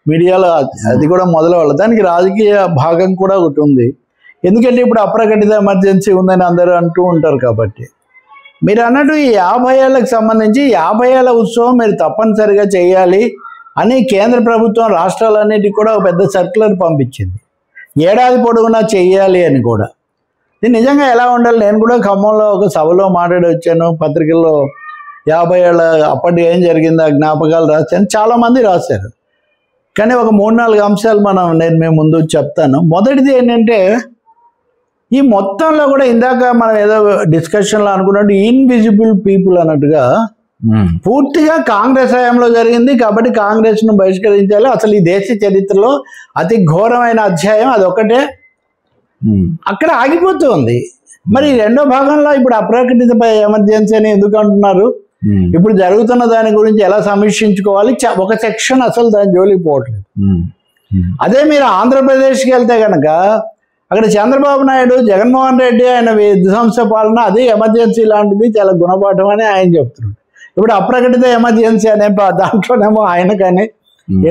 మీడియాలో అది కూడా మొదలవ్వాలి. దానికి రాజకీయ భాగం కూడా ఒకటి ఉంది. ఎందుకంటే ఇప్పుడు అప్రకటిత ఎమర్జెన్సీ ఉందని అందరూ అంటూ ఉంటారు. కాబట్టి మీరు అన్నట్టు ఈ 50 ఏళ్ళకి సంబంధించి 50 ఏళ్ళ ఉత్సవం మీరు తప్పనిసరిగా చేయాలి అని కేంద్ర ప్రభుత్వం రాష్ట్రాలన్నిటికీ కూడా ఒక పెద్ద సర్క్యులర్ పంపించింది. ఏడాది పొడవునా చెయ్యాలి అని కూడా. ఇది నిజంగా ఎలా ఉండాలి? నేను కూడా ఖమ్మంలో ఒక సభలో మాట్లాడి వచ్చాను. పత్రికల్లో 50 ఏళ్ళ అప్పటి ఏం జరిగిందో జ్ఞాపకాలు రాశాను. చాలామంది రాశారు. కానీ ఒక 3-4 అంశాలు నేను మేము ముందు చెప్తాను. మొదటిది ఏంటంటే, ఈ మొత్తంలో కూడా ఇందాక మనం ఏదో డిస్కషన్లో అనుకున్నట్టు ఇన్విజిబుల్ పీపుల్ అన్నట్టుగా పూర్తిగా కాంగ్రెస్ హయాంలో జరిగింది. కాబట్టి కాంగ్రెస్ను బహిష్కరించాలి. అసలు ఈ దేశ చరిత్రలో అతి ఘోరమైన అధ్యాయం అదొకటే అక్కడ ఆగిపోతుంది. మరి రెండో భాగంలో ఇప్పుడు అప్రకటిత ఎమర్జెన్సీ అని ఎందుకు అంటున్నారు? ఇప్పుడు జరుగుతున్న దాని గురించి ఎలా సమీక్షించుకోవాలి, ఒక సెక్షన్ అసలు దాని జోలికి పోవట్లేదు. అదే మీరు ఆంధ్రప్రదేశ్కి వెళ్తే కనుక అక్కడ చంద్రబాబు నాయుడు, జగన్మోహన్ రెడ్డి ఆయన విధ్వంస పాలన అది ఎమర్జెన్సీ లాంటిది, చాలా గుణపాఠం అని ఆయన చెప్తున్నాడు. ఇప్పుడు అప్రకటిత ఎమర్జెన్సీ అనే దాంట్లోనేమో ఆయన కానీ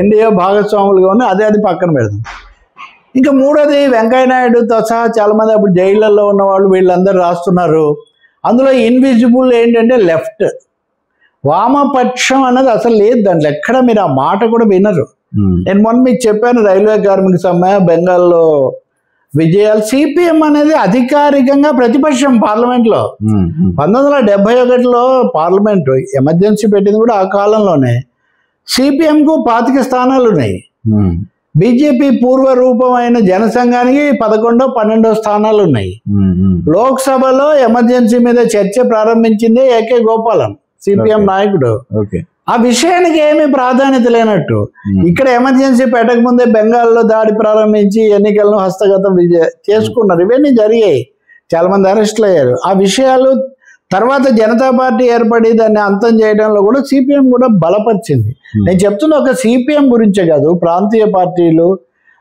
ఎన్డీఏ భాగస్వాములుగా ఉన్న అది పక్కన పెడదాం. ఇంకా మూడోది వెంకయ్యనాయుడుతో సహా చాలామంది అప్పుడు జైళ్ళల్లో ఉన్నవాళ్ళు వీళ్ళందరూ రాస్తున్నారు. అందులో ఇన్విజిబుల్ ఏంటంటే లెఫ్ట్, వామపక్షం అన్నది అసలు లేదు దాంట్లో. ఎక్కడ మీరు ఆ మాట కూడా వినరు. నేను మొన్న మీకు చెప్పాను, రైల్వే కార్మిక సమ్మె, బెంగాల్లో విజయాలు. సిపిఎం అనేది అధికారికంగా ప్రతిపక్షం పార్లమెంట్లో. 1971లో పార్లమెంటు ఎమర్జెన్సీ పెట్టింది కూడా ఆ కాలంలోనే. సిపిఎంకు 25 స్థానాలు ఉన్నాయి. బీజేపీ పూర్వ రూపమైన జనసంఘానికి 11-12 స్థానాలు ఉన్నాయి. లోక్సభలో ఎమర్జెన్సీ మీద చర్చ ప్రారంభించింది ఏకే గోపాలన్, సిపిఎం నాయకుడు. ఆ విషయానికి ఏమీ ప్రాధాన్యత లేనట్టు ఇక్కడ ఎమర్జెన్సీ పెట్టకముందే బెంగాల్లో దాడి ప్రారంభించి ఎన్నికలను హస్తగతం చేసుకున్నారు. ఇవన్నీ జరిగాయి, చాలా మంది అరెస్టులు అయ్యారు. ఆ విషయాలు తర్వాత జనతా పార్టీ ఏర్పడి దాన్ని అంతం చేయడంలో కూడా సిపిఎం కూడా బలపరిచింది. నేను చెప్తున్న ఒక సిపిఎం గురించే కాదు, ప్రాంతీయ పార్టీలు,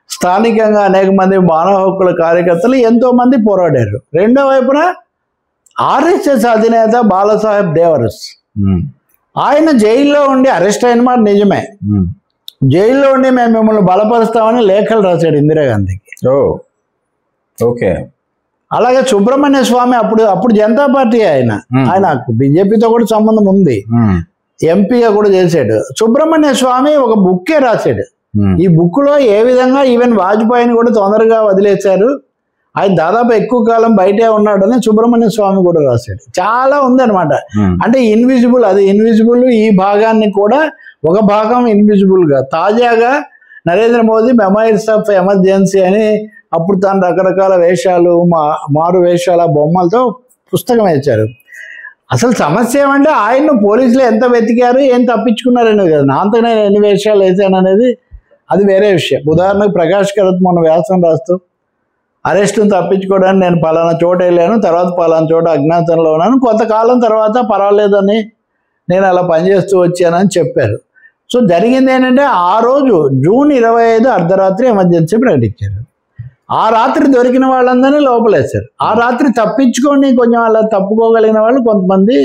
స్థానికంగా అనేక మంది మానవ హక్కుల కార్యకర్తలు ఎంతో మంది పోరాడారు. రెండో వైపున ఆర్ఎస్ఎస్ అధినేత బాలాసాహెబ్ దేవరస్, ఆయన జైల్లో ఉండి అరెస్ట్ అయిన మాట నిజమే. జైల్లో ఉండి మేము మిమ్మల్ని బలపరుస్తామని లేఖలు రాశాడు ఇందిరాగాంధీకి. ఓకే. అలాగే సుబ్రహ్మణ్య స్వామి అప్పుడు జనతా పార్టీ ఆయన బీజేపీతో కూడా సంబంధం ఉంది, ఎంపీగా కూడా చేశాడు. సుబ్రహ్మణ్య స్వామి ఒక బుక్కే రాశాడు. ఈ బుక్ లో ఏ విధంగా ఈవెన్ వాజ్పేయిని కూడా తొందరగా వదిలేశారు, ఆయన దాదాపు ఎక్కువ కాలం బయటే ఉన్నాడని సుబ్రహ్మణ్య స్వామి కూడా రాశాడు. చాలా ఉందన్నమాట. అంటే ఇన్విజిబుల్, అది ఇన్విజిబుల్. ఈ భాగాన్ని కూడా ఒక భాగం ఇన్విజిబుల్ గా తాజాగా Narendra Modi memoirs of emergency అని అప్పుడు తాను రకరకాల వేషాలు, మారు వేషాల బొమ్మలతో పుస్తకం ఇచ్చారు. అసలు సమస్య ఏమంటే ఆయన్ను పోలీసులు ఎంత వెతికారు, ఏం తప్పించుకున్నారనేది కదా. నాతో నేను ఎన్ని వేషాలు వేసాను అనేది అది వేరే విషయం. ఉదాహరణకు ప్రకాష్ కరత్ మొన్న వ్యాసం రాస్తూ అరెస్టును తప్పించుకోవడానికి నేను పలానా చోట వెళ్ళాను, తర్వాత పలానా చోట అజ్ఞాతంలో ఉన్నాను, కొంతకాలం తర్వాత పర్వాలేదని నేను అలా పనిచేస్తూ వచ్చానని చెప్పారు. సో జరిగింది ఏంటంటే ఆ రోజు జూన్ 25 అర్ధరాత్రి ఎమర్జెన్సీ ప్రకటించారు. ఆ రాత్రి దొరికిన వాళ్ళందరినీ లోపలేశారు. ఆ రాత్రి తప్పించుకొని కొంచెం అలా తప్పుకోగలిగిన వాళ్ళు కొంతమంది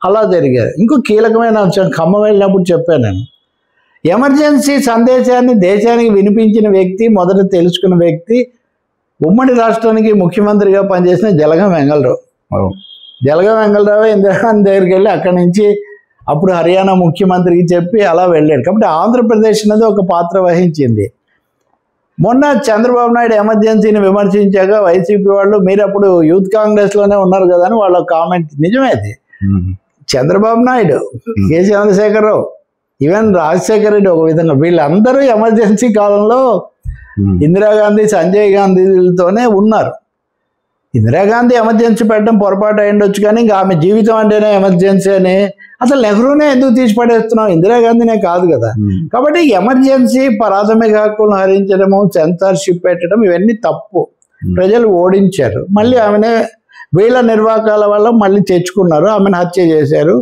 అలా జరిగారు. ఇంకో కీలకమైన అంశం ఖమ్మం వెళ్ళినప్పుడు చెప్పాను నేను. ఎమర్జెన్సీ సందేశాన్ని దేశానికి వినిపించిన వ్యక్తి, మొదట తెలుసుకున్న వ్యక్తి, ఉమ్మడి రాష్ట్రానికి ముఖ్యమంత్రిగా పనిచేసిన జలగం వెంగళరావు. జలగం వెంగళరావు ఇందిరాగాంధీ దగ్గరికి వెళ్ళి అక్కడి నుంచి అప్పుడు హర్యానా ముఖ్యమంత్రికి చెప్పి అలా వెళ్ళాడు. కాబట్టి ఆంధ్రప్రదేశ్ అనేది ఒక పాత్ర వహించింది. మొన్న చంద్రబాబు నాయుడు ఎమర్జెన్సీని విమర్శించాక వైసీపీ వాళ్ళు, మీరు అప్పుడు యూత్ కాంగ్రెస్లోనే ఉన్నారు కదా అని వాళ్ళ కామెంట్. నిజమే అది. చంద్రబాబు నాయుడు, కె చంద్రశేఖరరావు, ఈవెన్ రాజశేఖర రెడ్డి ఒక విధంగా వీళ్ళందరూ ఎమర్జెన్సీ కాలంలో ఇందిరాగాంధీ, సంజయ్ గాంధీలతోనే ఉన్నారు. ఇందిరాగాంధీ ఎమర్జెన్సీ పెట్టడం పొరపాటు అయ్యుండొచ్చు, కానీ ఇంకా ఆమె జీవితం అంటేనే ఎమర్జెన్సీ అని అసలు నెహ్రూనే ఎందుకు తీసి పడేస్తున్నావు, ఇందిరాగాంధీనే కాదు కదా. కాబట్టి ఎమర్జెన్సీ, ప్రాథమిక హక్కులను హరించడము, సెన్సార్షిప్ పెట్టడం ఇవన్నీ తప్పు. ప్రజలు ఓడించారు. మళ్ళీ ఆమెనే వీళ్ళ నిర్వాకాల వల్ల మళ్ళీ తెచ్చుకున్నారు, ఆమెను హత్య చేశారు.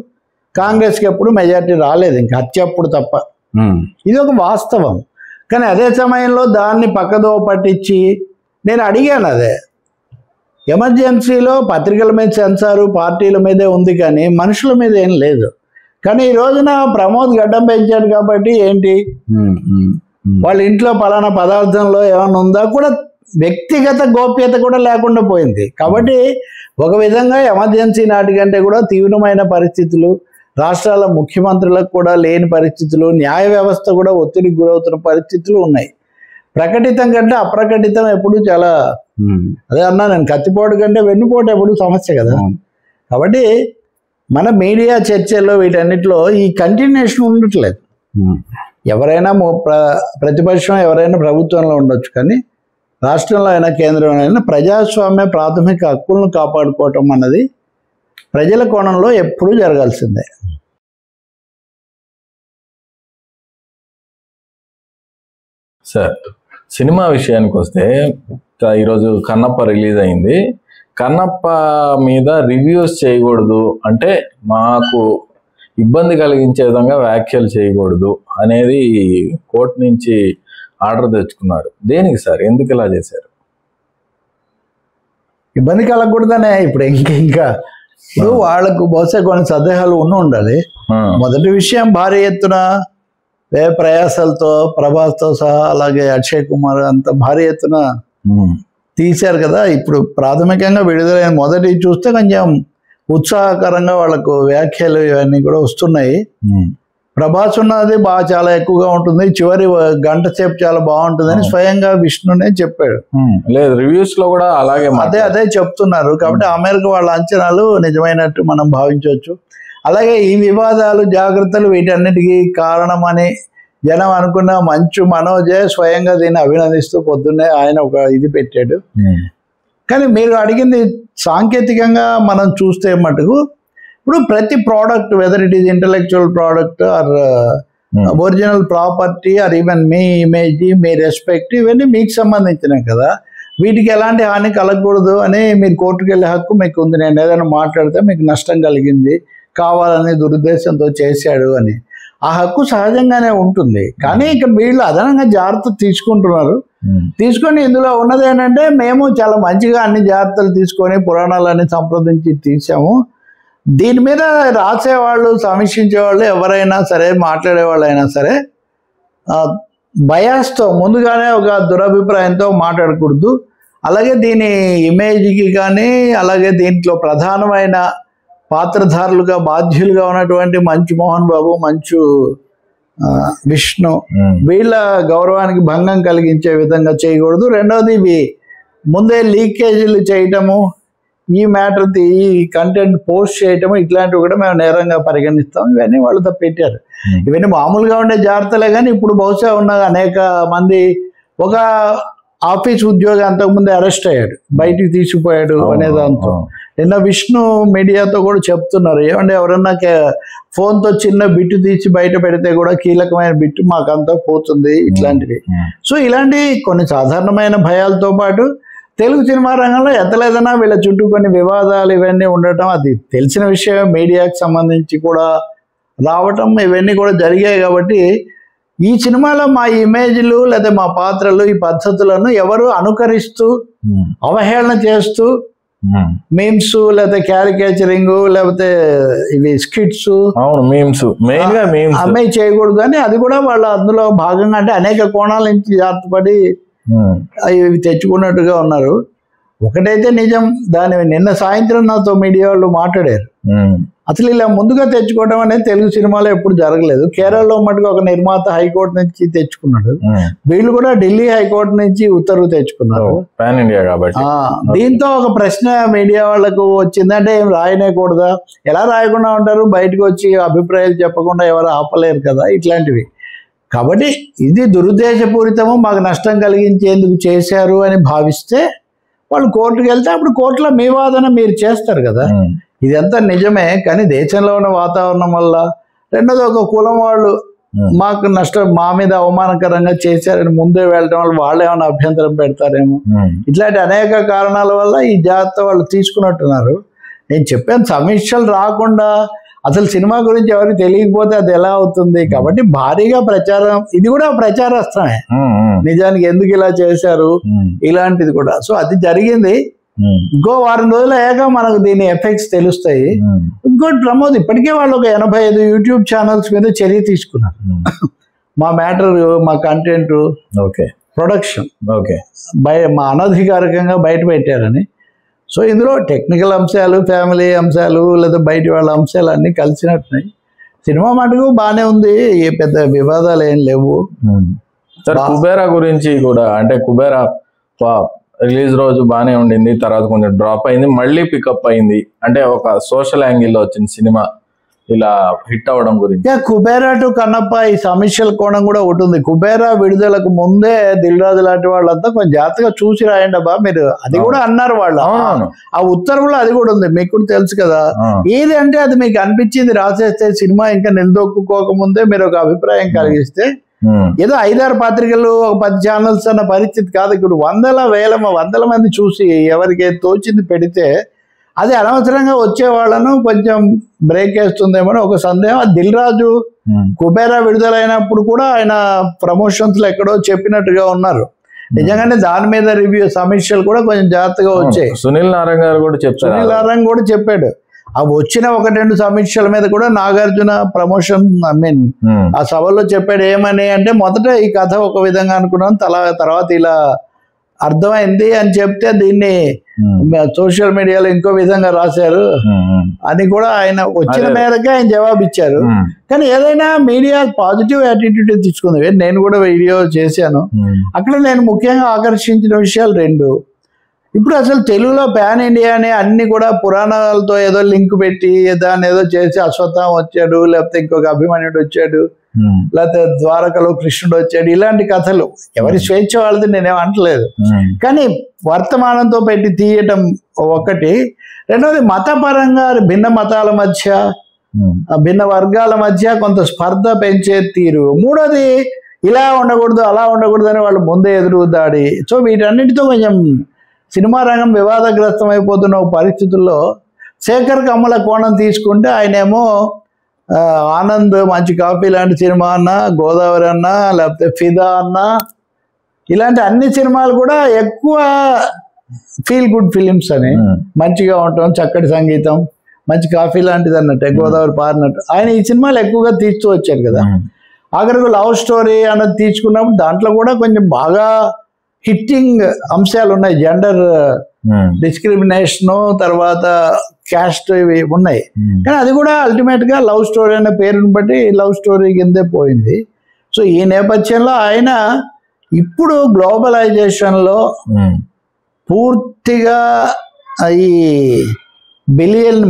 కాంగ్రెస్కి ఎప్పుడు మెజార్టీ రాలేదు, ఇంకా హత్య అప్పుడు తప్ప. ఇది ఒక వాస్తవం. కానీ అదే సమయంలో దాన్ని పక్కదో పట్టించి నేను అడిగాను, అదే ఎమర్జెన్సీలో పత్రికల మీద సెన్సారు పార్టీల మీదే ఉంది కానీ మనుషుల మీద ఏం లేదు. కానీ ఈ రోజున ప్రమోద్ గడ్డం పెంచాడు కాబట్టి ఏంటి, వాళ్ళ ఇంట్లో పలానా పదార్థంలో ఏమైనా ఉందా కూడా వ్యక్తిగత గోప్యత కూడా లేకుండా పోయింది. కాబట్టి ఒక విధంగా ఎమర్జెన్సీ నాటికంటే కూడా తీవ్రమైన పరిస్థితులు, రాష్ట్రాల ముఖ్యమంత్రులకు కూడా లేని పరిస్థితులు, న్యాయ వ్యవస్థ కూడా ఒత్తిడికి గురవుతున్న పరిస్థితులు ఉన్నాయి. ప్రకటితం కంటే అప్రకటితం ఎప్పుడు చాలా, అదే అన్నా నేను, కత్తిపోటు కంటే వెన్నుపోటు ఎప్పుడు సమస్య కదా. కాబట్టి మన మీడియా చర్చల్లో వీటన్నిటిలో ఈ కంటిన్యూషన్ ఉండట్లేదు. ఎవరైనా ప్రతిపక్షం, ఎవరైనా ప్రభుత్వంలో ఉండొచ్చు, కానీ రాష్ట్రంలో అయినా కేంద్రంలో అయినా ప్రజాస్వామ్య ప్రాథమిక హక్కులను కాపాడుకోవటం అన్నది ప్రజల కోణంలో ఎప్పుడూ జరగాల్సిందే. సార్, సినిమా విషయానికి వస్తే ఈరోజు కన్నప్ప రిలీజ్ అయింది. కన్నప్ప మీద రివ్యూస్ చేయకూడదు అంటే మాకు ఇబ్బంది కలిగించే విధంగా వ్యాఖ్యలు చేయకూడదు అనేది కోర్టు నుంచి ఆర్డర్ తెచ్చుకున్నారు. దేనికి సార్, ఎందుకు ఇలా చేశారు? ఇబ్బంది కలగకూడదనే. ఇప్పుడు ఇంకా ఇప్పుడు వాళ్ళకు బహుశా కొన్ని సందేహాలు ఉండాలి. మొదటి విషయం, భారీ ఎత్తున వ్యయ ప్రయాసాలతో ప్రభాస్తో సహా అలాగే అక్షయ్ కుమార్ అంత భారీ ఎత్తున తీశారు కదా. ఇప్పుడు ప్రాథమికంగా విడుదలైన మొదటి చూస్తే కొంచెం ఉత్సాహకరంగా వాళ్ళకు వ్యాఖ్యలు ఇవన్నీ కూడా వస్తున్నాయి. ప్రభాస్ ఉన్నది బాగా చాలా ఎక్కువగా ఉంటుంది, చివరి గంట సేపు చాలా బాగుంటుందని స్వయంగా విష్ణునే చెప్పాడు. లేదు, రివ్యూస్ లో కూడా అలాగే అదే చెప్తున్నారు. కాబట్టి ఆ మేరకు వాళ్ళ అంచనాలు నిజమైనట్టు మనం భావించవచ్చు. అలాగే ఈ వివాదాలు, జాగ్రత్తలు వీటన్నిటికీ కారణమని జనం అనుకున్న మంచు మనోజే స్వయంగా దీన్ని అభినందిస్తూ పొద్దున్నే ఆయన ఒక ఇది పెట్టాడు. కానీ మీరు అడిగింది సాంకేతికంగా మనం చూస్తే మటుకు ఇప్పుడు ప్రతి product, whether it is intellectual product or original property or even me image, me respect, ఇవన్నీ మీకు సంబంధించినవి కదా. వీటికి ఎలాంటి హాని కలగకూడదు అని మీరు కోర్టుకు వెళ్ళే హక్కు మీకు ఉంది. నేను ఏదైనా మాట్లాడితే మీకు నష్టం కలిగింది, కావాలని దురుద్దేశంతో చేశాడు అని, ఆ హక్కు సహజంగానే ఉంటుంది. కానీ ఇక్కడ వీళ్ళు అదనంగా జాగ్రత్త తీసుకుంటున్నారు. తీసుకొని ఇందులో ఉన్నది ఏంటంటే, మేము చాలా మంచిగా అన్ని జాగ్రత్తలు తీసుకొని పురాణాలన్నీ సంప్రదించి తీసాము. దీని మీద రాసేవాళ్ళు, సమీక్షించేవాళ్ళు ఎవరైనా సరే, మాట్లాడేవాళ్ళు అయినా సరే బయాస్తో ముందుగానే ఒక దురభిప్రాయంతో మాట్లాడకూడదు. అలాగే దీని ఇమేజ్కి కానీ, అలాగే దీంట్లో ప్రధానమైన పాత్రధారులుగా బాధ్యులుగా ఉన్నటువంటి మంచు మోహన్ బాబు, మంచు విష్ణు, వీళ్ళ గౌరవానికి భంగం కలిగించే విధంగా చేయకూడదు. రెండవది, ఇవి ముందే లీకేజీలు చేయటము, ఈ మ్యాటర్, ఈ కంటెంట్ పోస్ట్ చేయటము, ఇట్లాంటివి కూడా మేము నేరంగా పరిగణిస్తాం. ఇవన్నీ వాళ్ళు పెట్టారు. ఇవన్నీ మామూలుగా ఉండే జాగ్రత్తలే. కానీ ఇప్పుడు బహుశా ఉన్న అనేక మంది, ఒక ఆఫీస్ ఉద్యోగి అంతకుముందే అరెస్ట్ అయ్యాడు, బయటికి తీసుకుపోయాడు అనే దాంతో నిన్న విష్ణు మీడియాతో కూడా చెప్తున్నారు, ఏమంటే ఎవరన్నా ఫోన్తో చిన్న బిట్టు తీసి బయట పెడితే కూడా కీలకమైన బిట్టు మాకంతా పోతుంది, ఇట్లాంటివి. సో ఇలాంటి కొన్ని సాధారణమైన భయాలతో పాటు తెలుగు సినిమా రంగంలో ఎంత లేదన్నా వీళ్ళ చుట్టూ కొన్ని వివాదాలు ఇవన్నీ ఉండటం అది తెలిసిన విషయం. మీడియాకి సంబంధించి కూడా రావటం ఇవన్నీ కూడా జరిగాయి. కాబట్టి ఈ సినిమాలో మా ఇమేజ్లు లేదా మా పాత్రలు, ఈ పద్ధతులను ఎవరు అనుకరిస్తూ అవహేళన చేస్తూ మీమ్స్ లేకపోతే క్యారికేచరింగ్ లేకపోతే ఇవి స్కిట్స్ అమ్మాయి చేయకూడదు అని, అది కూడా వాళ్ళ అందులో భాగంగా, అంటే అనేక కోణాల నుంచి జాగ్రత్తపడి ఇవి తెచ్చుకున్నట్టుగా ఉన్నారు. ఒకటైతే నిజం, దాని నిన్న సాయంత్రం నాతో మీడియా వాళ్ళు మాట్లాడారు, అసలు ఇలా ముందుగా తెచ్చుకోవడం అనేది తెలుగు సినిమాలో ఎప్పుడు జరగలేదు. కేరళలో మటుకు ఒక నిర్మాత హైకోర్టు నుంచి తెచ్చుకున్నాడు, వీళ్ళు కూడా ఢిల్లీ హైకోర్టు నుంచి ఉత్తర్వు తెచ్చుకున్నారు. దీంతో ఒక ప్రశ్న మీడియా వాళ్ళకు వచ్చిందంటే, ఏం రాయనేకూడదా, ఎలా రాయకుండా ఉంటారు, బయటకు వచ్చి అభిప్రాయాలు చెప్పకుండా ఎవరు ఆపలేరు కదా, ఇట్లాంటివి. కాబట్టి ఇది దురుద్దేశపూరితము, మాకు నష్టం కలిగించేందుకు చేశారు అని భావిస్తే వాళ్ళు కోర్టుకు వెళ్తే అప్పుడు కోర్టులో మీ వాదన మీరు చేస్తారు కదా. ఇదంతా నిజమే, కానీ దేశంలో ఉన్న వాతావరణం వల్ల, రెండోది ఒక కులం వాళ్ళు మాకు మా మీద అవమానకరంగా చేశారని ముందే వెళ్ళడం వల్ల వాళ్ళు ఏమైనా అభ్యంతరం పెడతారేమో, ఇట్లాంటి అనేక కారణాల వల్ల ఈ జాగ్రత్త వాళ్ళు తీసుకున్నట్టున్నారు. నేను చెప్పాను, సమీక్షలు రాకుండా అసలు సినిమా గురించి ఎవరికి తెలియకపోతే అది ఎలా అవుతుంది? కాబట్టి భారీగా ప్రచారం, ఇది కూడా ప్రచారాస్త్రమే నిజానికి, ఎందుకు ఇలా చేశారు ఇలాంటిది కూడా. సో అది జరిగింది. ఇంకో వారం రోజులు అయ్యాక మనకు దీని ఎఫెక్ట్స్ తెలుస్తాయి. ఇంకోటి ప్రమోద్, ఇప్పటికే వాళ్ళు ఒక 85 యూట్యూబ్ ఛానల్స్ మీద చర్య తీసుకున్నారు. మా మ్యాటర్, మా కంటెంట్, ప్రొడక్షన్ మా అనధికారికంగా బయట పెట్టారని. సో ఇందులో టెక్నికల్ అంశాలు, ఫ్యామిలీ అంశాలు, లేదా బయట వాళ్ళ అంశాలు అన్నీ కలిసినట్టున్నాయి. సినిమా మటుకు బాగానే ఉంది, ఏ పెద్ద వివాదాలు ఏం లేవు. కుబేరా గురించి కూడా, అంటే కుబేరా రిలీజ్ రోజు బాగానే ఉండింది, తర్వాత కొంచెం డ్రాప్ అయింది, మళ్ళీ పికప్ అయింది. అంటే ఒక సోషల్ యాంగిల్లో వచ్చిన సినిమా ఇలా హిట్ అవ్వడం గురించి. కుబేరా టు కన్నప్ప ఈ సమీక్షల కోణం కూడా ఉంటుంది. కుబేరా విడుదలకు ముందే దిల్ రాజు లాంటి వాళ్ళంతా కొంచెం జాగ్రత్తగా చూసి రాయండి అబ్బా మీరు, అది కూడా అన్నారు వాళ్ళు. ఆ ఉత్తర్వులు అది కూడా ఉంది, మీకు కూడా తెలుసు కదా. ఏది అంటే అది మీకు అనిపించింది రాసేస్తే సినిమా ఇంకా నిలదొక్కుకోకముందే మీరు ఒక అభిప్రాయం కలిగిస్తే, ఏదో 5-6 పత్రికలు, ఒక 10 ఛానల్స్ అన్న పరిస్థితి కాదు. ఇప్పుడు వందల మంది చూసి ఎవరికి తోచింది పెడితే అది అనవసరంగా వచ్చే వాళ్ళను కొంచెం బ్రేక్ వేస్తుందేమో ఒక సందేహం. దిల్ రాజు కుబేరా విడుదలైనప్పుడు కూడా ఆయన ప్రమోషన్స్ లో ఎక్కడో చెప్పినట్టుగా ఉన్నారు. నిజంగానే దాని మీద రివ్యూ సమీక్షలు కూడా కొంచెం జాగ్రత్తగా వచ్చాయి. సునీల్ నారాయణ గారు కూడా చెప్పారు. సునీల్ నారాయణ కూడా చెప్పాడు. ఆ వచ్చిన 1-2 సమీక్షల మీద కూడా నాగార్జున ప్రమోషన్ ఆ సభలో చెప్పాడు. ఏమని అంటే, మొదట ఈ కథ ఒక విధంగా అనుకున్నాం, తర్వాత ఇలా అర్థమైంది అని చెప్తే దీన్ని సోషల్ మీడియాలో ఇంకో విధంగా రాశారు అని కూడా ఆయన వచ్చిన మేరకే ఆయన జవాబు ఇచ్చారు. కానీ ఏదైనా మీడియా పాజిటివ్ యాటిట్యూడ్ తీసుకుంది. నేను కూడా వీడియో చేశాను. అక్కడ నేను ముఖ్యంగా ఆకర్షించిన విషయాలు 2. ఇప్పుడు అసలు తెలుగులో పాన్ ఇండియా అని అన్ని కూడా పురాణాలతో ఏదో లింక్ పెట్టి దాన్ని ఏదో చేసి అశ్వత్థామ వచ్చాడు, లేకపోతే ఇంకొక అభిమన్యుడు వచ్చాడు, లేకపోతే ద్వారకలో కృష్ణుడు వచ్చాడు, ఇలాంటి కథలు. ఎవరి స్వేచ్ఛ వాళ్ళది, నేనేం అంటలేదు. కానీ వర్తమానంతో పెట్టి తీయటం ఒకటి. రెండవది మతపరంగా భిన్న మతాల మధ్య, భిన్న వర్గాల మధ్య కొంత స్పర్ధ పెంచే తీరు. మూడోది ఇలా ఉండకూడదు అలా ఉండకూడదు అని వాళ్ళు ముందే ఎదురు దాడి. సో వీటన్నిటితో కొంచెం సినిమా రంగం వివాదగ్రస్తం అయిపోతున్న పరిస్థితుల్లో శేఖర్ కమ్ముల కోణం తీసుకుంటే ఆయనేమో ఆనంద్ మంచి కాపీ లాంటి సినిమా అన్నా, గోదావరి అన్నా, లేకపోతే ఫిదా అన్నా, ఇలాంటి అన్ని సినిమాలు కూడా ఎక్కువ ఫీల్ గుడ్ ఫిలిమ్స్ అని, మంచిగా ఉండటం, చక్కటి సంగీతం, మంచి కాఫీ లాంటిది అన్నట్టు, గోదావరి పారినట్టు ఆయన ఈ సినిమాలు ఎక్కువగా తీస్తూ వచ్చారు కదా. ఆఖరికి లవ్ స్టోరీ అన్నది తీసుకున్నప్పుడు దాంట్లో కూడా కొంచెం బాగా హిట్టింగ్ అంశాలు ఉన్నాయి. జెండర్ డిస్క్రిమినేషన్, తర్వాత క్యాస్ట్, ఇవి ఉన్నాయి. కానీ అది కూడా అల్టిమేట్ గా లవ్ స్టోరీ అనే పేరుని బట్టి లవ్ స్టోరీ కిందే పోయింది. సో ఈ నేపథ్యంలో ఆయన ఇప్పుడు గ్లోబలైజేషన్ లో పూర్తిగా ఈ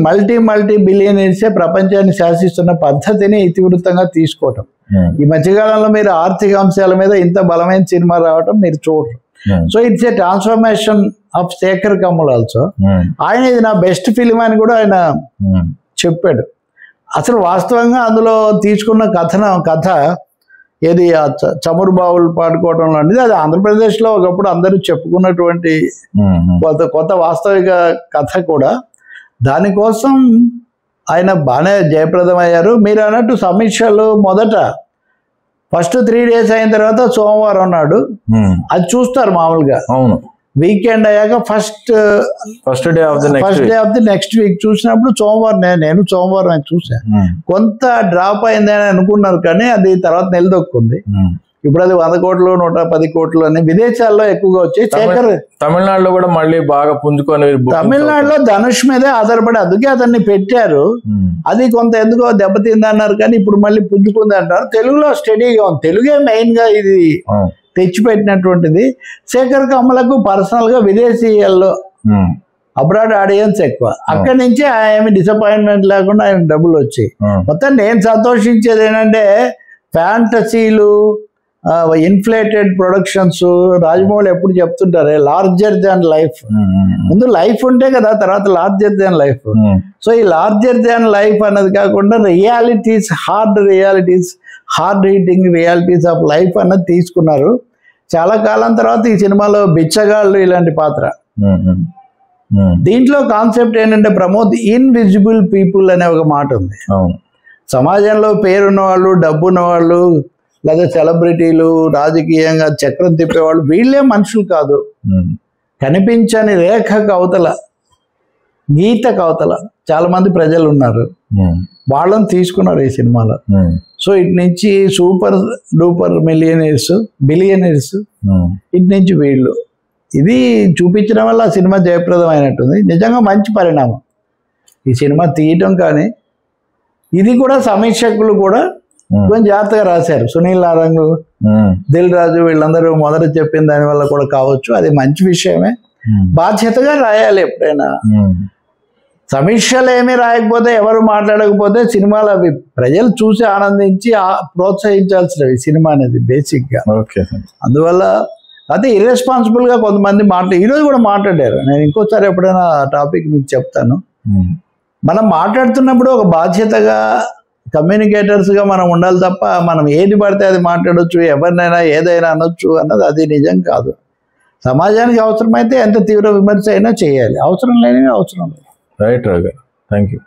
మల్టీ బిలియనీర్సే ప్రపంచాన్ని శాసిస్తున్న పద్ధతిని ఇతివృత్తంగా తీసుకోవటం. ఈ మధ్యకాలంలో మీరు ఆర్థిక అంశాల మీద ఇంత బలమైన సినిమా రావటం మీరు చూడరు. So it's a transformation of Sekhar Kammula also. ఆయన ఇది నా బెస్ట్ ఫిలిం అని కూడా ఆయన చెప్పాడు. అసలు వాస్తవంగా అందులో తీసుకున్న కథ ఏది చమురు బావులు పాడుకోవటం లాంటిది, అది ఆంధ్రప్రదేశ్లో ఒకప్పుడు అందరూ చెప్పుకున్నటువంటి కొత్త వాస్తవిక కథ కూడా. దానికోసం ఆయన బాగానే జయప్రదమయ్యారు. మీరు అన్నట్టు సమీక్షలు మొదట ఫస్ట్ 3 days అయిన తర్వాత సోమవారం నాడు అది చూస్తారు మామూలుగా. అవును, వీకెండ్ అయ్యాక first day of the next week చూసినప్పుడు సోమవారం నేను సోమవారం చూసాను. కొంత డ్రాప్ అయింది అని అనుకున్నారు, కానీ అది తర్వాత నిలదొక్కుంది. ఇప్పుడు అది 100 కోట్లు 110 కోట్లు అని విదేశాల్లో ఎక్కువగా వచ్చాయి. తమిళనాడులో కూడా మళ్ళీ బాగా పుంజుకొని, తమిళనాడులో ధనుష్ మీదే ఆధారపడి అందుకే అతన్ని పెట్టారు. అది కొంత ఎందుకో దెబ్బతింది అన్నారు, కానీ ఇప్పుడు మళ్ళీ పుంజుకుంది అంటారు. తెలుగులో స్టడీగా ఉంది. తెలుగే మెయిన్ గా ఇది తెచ్చిపెట్టినటువంటిది. శేఖర్ కమ్ములకు పర్సనల్ గా విదేశీయాల్లో అబ్రాడ్ ఆడియన్స్ ఎక్కువ. అక్కడి నుంచి ఏమి డిసప్పాయింట్మెంట్ లేకుండా ఆయన డబ్బులు వచ్చాయి. మొత్తం నేను సంతోషించేది ఏంటంటే ఫ్యాంటసీలు, ఇన్ఫ్లేటెడ్ ప్రొడక్షన్స్. రాజమౌళి ఎప్పుడు చెప్తుంటారే లార్జర్ దాన్ లైఫ్. ముందు లైఫ్ ఉంటే కదా తర్వాత లార్జర్ దాన్ లైఫ్. సో ఈ లార్జర్ దాన్ లైఫ్ అన్నది కాకుండా realities, hard hitting realities of life అన్నది తీసుకున్నారు. చాలా కాలం తర్వాత ఈ సినిమాలో బిచ్చగాళ్ళు ఇలాంటి పాత్ర. దీంట్లో కాన్సెప్ట్ ఏంటంటే ప్రమోద్ ఇన్విజిబుల్ పీపుల్ అనే ఒక మాట ఉంది. సమాజంలో పేరున్న వాళ్ళు, డబ్బు ఉన్నవాళ్ళు, లేదా సెలబ్రిటీలు, రాజకీయంగా చక్రం తిప్పేవాళ్ళు, వీళ్ళే మనుషులు కాదు. కనిపించని రేఖకు అవతల, గీతకు అవతల చాలా మంది ప్రజలు ఉన్నారు. వాళ్ళని తీసుకున్నారు ఈ సినిమాలో. సో ఇటు నుంచి సూపర్ డూపర్ బిలియనీర్స్, ఇటు నుంచి వీళ్ళు. ఇది చూపించడం వల్ల ఆ సినిమా జయప్రదం అయినట్టుంది. నిజంగా మంచి పరిణామం ఈ సినిమా తీయటం. కానీ ఇది కూడా సమీక్షకులు కూడా కొంచెం జాగ్రత్తగా రాశారు. సునీల్ నారంగ్, దిల్ రాజు వీళ్ళందరూ మొదట చెప్పిన దాని వల్ల కూడా కావచ్చు. అది మంచి విషయమే. బాధ్యతగా రాయాలి ఎప్పుడైనా. సమీక్షలు ఏమీ రాయకపోతే, ఎవరు మాట్లాడకపోతే సినిమాలు అవి ప్రజలు చూసి ఆనందించి ప్రోత్సహించాల్సినవి సినిమా అనేది బేసిక్గా. అందువల్ల అదే ఇర్రెస్పాన్సిబుల్గా కొంతమంది ఈరోజు కూడా మాట్లాడారు. నేను ఇంకోసారి ఎప్పుడైనా టాపిక్ మీకు చెప్తాను. మనం మాట్లాడుతున్నప్పుడు ఒక బాధ్యతగా కమ్యూనికేటర్స్గా మనం ఉండాలి తప్ప మనం ఏది పడితే అది మాట్లాడవచ్చు, ఎవరినైనా ఏదైనా అనొచ్చు అన్నది అది నిజం కాదు. సమాజానికి అవసరమైతే ఎంత తీవ్ర విమర్శ అయినా చేయాలి, అవసరం లేనివి అవసరం లేదు. రైట్ రావు గారు, థ్యాంక్ యూ.